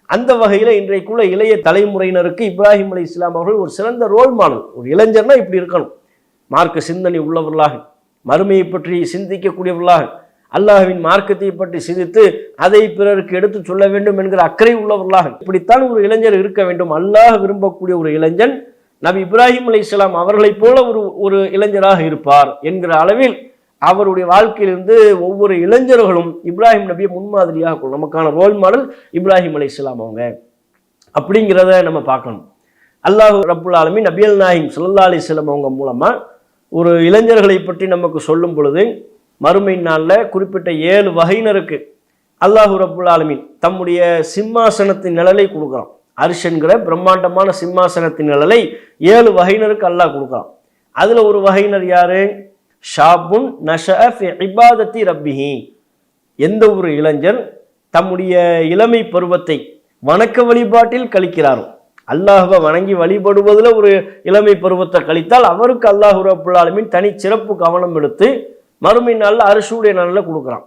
அந்த வகையில் இன்றைக்குள்ள இளைய தலைமுறையினருக்கு இப்ராஹிம் அலைஹிஸ்ஸலாம் அவர்கள் ஒரு சிறந்த ரோல் மாடல். ஒரு இளைஞர்னா இப்படி இருக்கணும், மார்க்க சிந்தனை உள்ளவர்களாக, மறுமையை பற்றி சிந்திக்கக்கூடியவர்களாக, அல்லாஹ்வின் மார்க்கத்தை பற்றி சிந்தித்து அதை பிறருக்கு எடுத்து சொல்ல வேண்டும் என்கிற அக்கறை உள்ளவர்களாக இப்படித்தான் ஒரு இளைஞர் இருக்க வேண்டும். அல்லாஹ் விரும்பக்கூடிய ஒரு இளைஞன் நபி இப்ராஹிம் அலைஹிஸ்ஸலாம் அவர்களைப் போல ஒரு இளைஞராக இருப்பார் என்கிற அளவில் அவருடைய வாழ்க்கையிலிருந்து ஒவ்வொரு இளைஞர்களும் இப்ராஹிம் நபியை முன்மாதிரியாக கொள்ளும். நமக்கான ரோல் மாடல் இப்ராஹிம் அலைஹிஸ்ஸலாம் அவங்க அப்படிங்கிறத நம்ம பார்க்கணும். அல்லாஹ் ரப்புல் ஆலமீன் நபியல் நாயகம் ஸல்லல்லாஹு அலைஹி வஸல்லம் அவங்க மூலமாக ஒரு இளைஞர்களை பற்றி நமக்கு சொல்லும் பொழுது மறுமை நாளில் குறிப்பிட்ட 7 வகையினருக்கு அல்லாஹ் ரப்புல் ஆலமீன் தம்முடைய சிம்மாசனத்தின் நிழலை கொடுக்குறான். அர்ஷ் என்கிற பிரம்மாண்டமான சிம்மாசனத்தின் நிழலை 7 வகையினருக்கு அல்லாஹ் கொடுக்குறான். அதுல ஒரு வகையினர் யாரு? ஷாபுன் நஷஅ ஃபி இபாதத்தி ரப்பிஹி, எந்த ஒரு இளைஞர் தம்முடைய இளமை பருவத்தை வணக்க வழிபாட்டில் கழிக்கிறாரோ, அல்லாஹ்வை வணங்கி வழிபடுவதில் ஒரு இளமை பருவத்தை கழித்தால் அவருக்கு அல்லாஹ் ரப்புல் ஆலமீன் தனி சிறப்பு கவனம் எடுத்து மறுமை நாளில் அர்ஷுடைய நாளில் கொடுக்குறான்.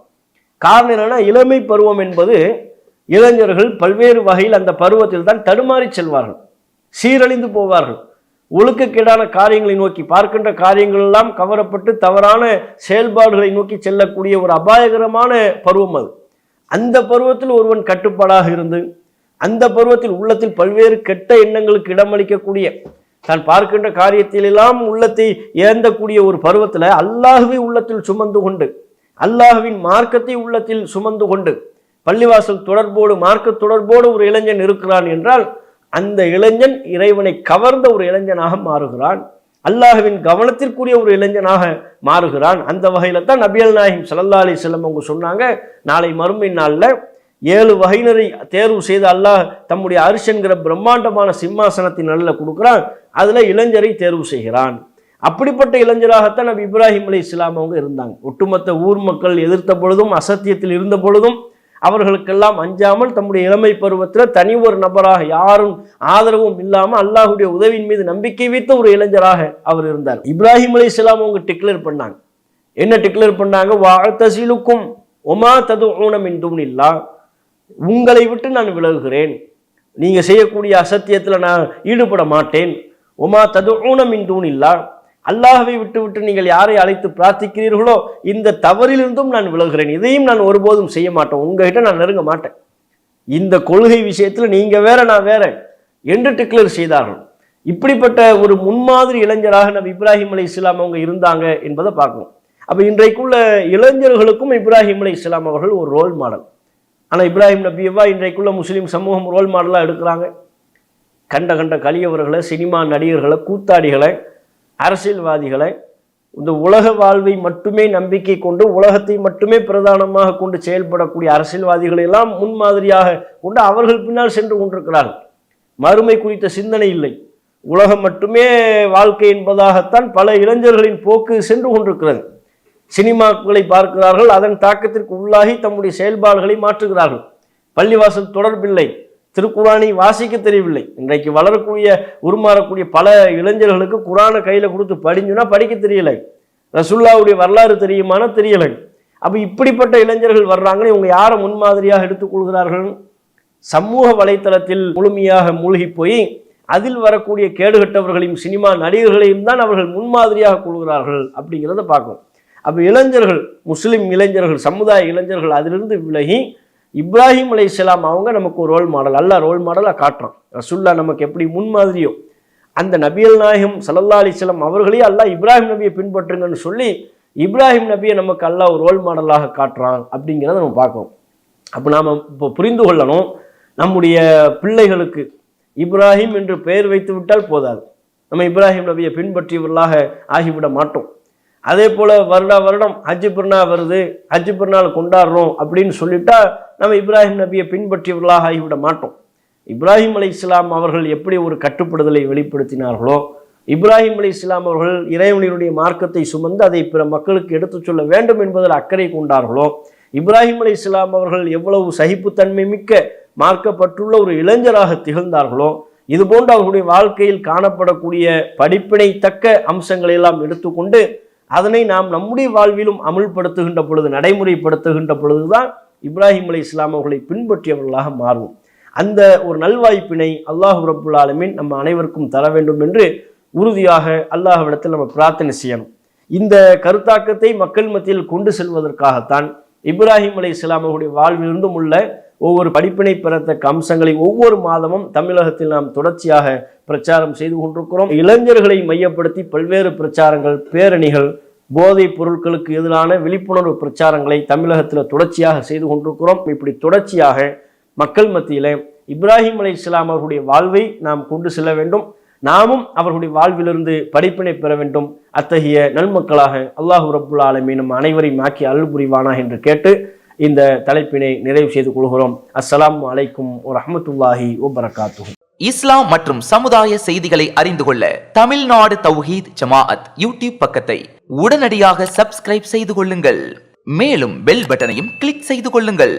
காரணம் என்னன்னா, இளமை பருவம் என்பது இளைஞர்கள் பல்வேறு வகையில் அந்த பருவத்தில் தான் தடுமாறி செல்வார்கள், சீரழிந்து போவார்கள். ஒழுக்கக்கேடான காரியங்களை நோக்கி, பார்க்கின்ற காரியங்கள் எல்லாம் கவரப்பட்டு தவறான செயல்பாடுகளை நோக்கி செல்லக்கூடிய ஒரு அபாயகரமான பருவம் அது. அந்த பருவத்தில் ஒருவன் கட்டுப்பாடாக இருந்து, அந்த பருவத்தில் உள்ளத்தில் பல்வேறு கெட்ட எண்ணங்களுக்கு இடமளிக்கக்கூடிய, தான் பார்க்கின்ற காரியத்திலெல்லாம் உள்ளத்தை ஏந்தக்கூடிய ஒரு பருவத்தில் அல்லாஹ்வை உள்ளத்தில் சுமந்து கொண்டு, அல்லாஹ்வின் மார்க்கத்தை உள்ளத்தில் சுமந்து கொண்டு, பள்ளிவாசல் தொடர்போடு மார்க்க தொடர்போடு ஒரு இளைஞன் இருக்கிறான் என்றால் அந்த இளைஞன் இறைவனை கவர்ந்த ஒரு இளைஞனாக மாறுகிறான், அல்லாஹ்வின் கவனத்திற்குரிய ஒரு இளைஞனாக மாறுகிறான். அந்த வகையில தான் நபிகள் நாயகம் ஸல்லல்லாஹு அலைஹி வஸல்லம் அவங்க சொன்னாங்க, நாளை மறுமை நாளில் 7 வகையினரை தேர்வு செய்து அல்லாஹ் தம்முடைய அர்ஷ் என்கிற பிரம்மாண்டமான சிம்மாசனத்தின் நிழலில் கொடுக்குறான், அதுல இளைஞரை தேர்வு செய்கிறான். அப்படிப்பட்ட இளைஞராகத்தான் நபி இப்ராஹிம் அலைஹிஸ்ஸலாம் அவங்க இருந்தாங்க. ஒட்டுமொத்த ஊர் மக்கள் எதிர்த்த பொழுதும், அசத்தியத்தில் இருந்த பொழுதும் அவர்களுக்கெல்லாம் அஞ்சாமல் தம்முடைய இளமை பருவத்தில் தனி ஒரு நபராக, யாரும் ஆதரவும் இல்லாமல் அல்லாஹுடைய உதவியின் மீது நம்பிக்கை வைத்த ஒரு இளைஞராக அவர் இருந்தார். இப்ராஹிம் அலைஹிஸ்ஸலாம் அவங்க டிக்ளேர் பண்ணாங்க. என்ன டிக்ளேர் பண்ணாங்க? வஅதஸிலுக்கும் வமா ததுஊன மின் துனில்லாஹ், உங்களை விட்டு நான் விலகுகிறேன், நீங்க செய்யக்கூடிய அசத்தியத்தில் நான் ஈடுபட மாட்டேன். வமா ததுஊன மின் துனில்லாஹ், அல்லாஹ்வை விட்டு விட்டு நீங்கள் யாரை அழைத்து பிரார்த்திக்கிறீர்களோ இந்த தவறிலிருந்தும் நான் விலகுகிறேன், இதையும் நான் ஒருபோதும் செய்ய மாட்டேன், உங்ககிட்ட நான் நெருங்க மாட்டேன், இந்த கொள்கை விஷயத்தில் நீங்க வேற நான் வேற என்று டிக்ளேர் செய்தார்கள். இப்படிப்பட்ட ஒரு முன்மாதிரி இளைஞராக நபி இப்ராஹிம் அலைஹிஸ்ஸலாம் அவங்க இருந்தாங்க என்பதை பார்க்கணும். அப்ப இன்றைக்குள்ள இளைஞர்களுக்கும் இப்ராஹிம் அலைஹிஸ்ஸலாம் அவர்கள் ஒரு ரோல் மாடல். ஆனா இப்ராஹிம் நபியவா இன்றைக்குள்ள முஸ்லீம் சமூகம் ரோல் மாடலா எடுக்கிறாங்க. கண்ட கண்ட கலியவர்களை, சினிமா நடிகர்களை, கூத்தாடிகளை, அரசியல்வாதிகளை, இந்த உலக வாழ்வை மட்டுமே நம்பிக்கை கொண்டு உலகத்தை மட்டுமே பிரதானமாக கொண்டு செயல்படக்கூடிய அரசியல்வாதிகளை எல்லாம் முன்மாதிரியாக கொண்டு அவர்கள் பின்னால் சென்று கொண்டிருக்கிறார்கள். மறுமை குறித்த சிந்தனை இல்லை, உலகம் மட்டுமே வாழ்க்கை என்பதாகத்தான் பல இளைஞர்களின் போக்கு சென்று கொண்டிருக்கிறது. சினிமாக்களை பார்க்கிறார்கள், அதன் தாக்கத்திற்கு உள்ளாகி தம்முடைய செயல்பாடுகளை மாற்றுகிறார்கள். பள்ளிவாசல் தொடர்பில்லை, திருக்குரானை வாசிக்க தெரியவில்லை. இன்றைக்கு வளரக்கூடிய உருமாறக்கூடிய பல இளைஞர்களுக்கு குரானை கையில கொடுத்து படிஞ்சுன்னா படிக்க தெரியலை, ரசூலுல்லாஹ்வுடைய வரலாறு தெரியுமானா தெரியலை. அப்ப இப்படிப்பட்ட இளைஞர்கள் வர்றாங்க. இவங்க யாரை முன்மாதிரியாக எடுத்துக்கொள்கிறார்கள்? சமூக வலைத்தளத்தில் முழுமையாக மூழ்கி போய் அதில் வரக்கூடிய கேடுகட்டவர்களையும் சினிமா நடிகர்களையும் தான் அவர்கள் முன்மாதிரியாக கொள்கிறார்கள் அப்படிங்கிறத பார்க்கணும். அப்ப இளைஞர்கள், முஸ்லிம் இளைஞர்கள், சமுதாய இளைஞர்கள் அதிலிருந்து விலகி இப்ராஹிம் அலைஹிஸ்ஸலாம் அவங்க நமக்கு ஒரு ரோல் மாடல், அல்லாஹ் ரோல் மாடலாக காட்டுறோம். ரசூலுல்லாஹ் நமக்கு எப்படி முன்மாதிரியோ அந்த நபிகள் நாயகம் ஸல்லல்லாஹு அலைஹி வஸல்லம் அவர்களே அல்லாஹ் இப்ராஹிம் நபியை பின்பற்றுங்கன்னு சொல்லி இப்ராஹிம் நபியை நமக்கு அல்லாஹ் ஒரு ரோல் மாடலாக காட்டுறான் அப்படிங்கிறத நம்ம பார்க்கணும். அப்போ நாம் இப்போ புரிந்து கொள்ளணும், நம்முடைய பிள்ளைகளுக்கு இப்ராஹிம் என்று பெயர் வைத்து விட்டால் போதாது, நம்ம இப்ராஹிம் நபியை பின்பற்றியவர்களாக ஆகிவிட மாட்டோம். அதே போல வருடம் ஹஜ்ஜு பெருநா வருது, ஹஜ்ஜு பெருநாள் கொண்டாடுறோம் அப்படின்னு சொல்லிட்டா நம்ம இப்ராஹிம் நபியை பின்பற்றியவர்களாக ஆகிவிட மாட்டோம். இப்ராஹிம் அலைஹிஸ்ஸலாம் அவர்கள் எப்படி ஒரு கட்டுப்படுதலை வெளிப்படுத்தினார்களோ, இப்ராஹிம் அலைஹிஸ்ஸலாம் அவர்கள் இறைவனுடைய மார்க்கத்தை சுமந்து அதை பிற மக்களுக்கு எடுத்துச் சொல்ல வேண்டும் என்பதில் அக்கறை கொண்டார்களோ, இப்ராஹிம் அலைஹிஸ்ஸலாம் அவர்கள் எவ்வளவு சகிப்புத்தன்மை மிக்க மார்க்கப்பட்டுள்ள ஒரு இளைஞராக திகழ்ந்தார்களோ, இதுபோன்று அவர்களுடைய வாழ்க்கையில் காணப்படக்கூடிய படிப்பினை தக்க அம்சங்களை எல்லாம் எடுத்துக்கொண்டு அதனை நாம் நம்முடைய வாழ்விலும் அமுல்படுத்துகின்ற பொழுது, நடைமுறைப்படுத்துகின்ற பொழுதுதான் இப்ராஹிம் அலைஹிஸ்ஸலாம் அவர்களை பின்பற்றியவர்களாக மாறும். அந்த ஒரு நல்வாய்ப்பினை அல்லாஹ் ரப்புல் ஆலமீன் நம்ம அனைவருக்கும் தர வேண்டும் என்று உறுதியாக அல்லாஹ்விடத்தில் நம்ம பிரார்த்தனை செய்யணும். இந்த கருத்தாக்கத்தை மக்கள் மத்தியில் கொண்டு செல்வதற்காகத்தான் இப்ராஹிம் அலைஹிஸ்ஸலாம் அவருடைய வாழ்விலிருந்தும் உள்ள ஒவ்வொரு படிப்பினை பெறத்தக்க அம்சங்களை ஒவ்வொரு மாதமும் தமிழகத்தில் நாம் தொடர்ச்சியாக பிரச்சாரம் செய்து கொண்டிருக்கிறோம். இளைஞர்களை மையப்படுத்தி பல்வேறு பிரச்சாரங்கள், பேரணிகள், போதைப் பொருட்களுக்கு எதிரான விழிப்புணர்வு பிரச்சாரங்களை தமிழகத்தில் தொடர்ச்சியாக செய்து கொண்டிருக்கிறோம். இப்படி தொடர்ச்சியாக மக்கள் மத்தியில் இப்ராஹிம் அலைஹிஸ்ஸலாம் அவர்களுடைய வாழ்வை நாம் கொண்டு செல்ல வேண்டும், நாமும் அவர்களுடைய வாழ்விலிருந்து படிப்பினை பெற வேண்டும். அத்தகைய நல்மக்களாக அல்லாஹ் ரப்புல் ஆலமீன் நம் அனைவரையும் ஆக்கி அருள் புரிவானாக என்று கேட்டு இந்த தலைப்பினை நிறைவு செய்து கொள்கிறோம். அஸ்ஸலாமு அலைக்கும் வரஹ்மத்துல்லாஹி வபரகாத்துஹு. இஸ்லாம் மற்றும் சமுதாய செய்திகளை அறிந்து கொள்ள தமிழ்நாடு தௌஹீத் ஜமாஅத் யூடியூப் பக்கத்தை உடனடியாக சப்ஸ்கிரைப் செய்து கொள்ளுங்கள். மேலும் பெல் பட்டனையும் கிளிக் செய்து கொள்ளுங்கள்.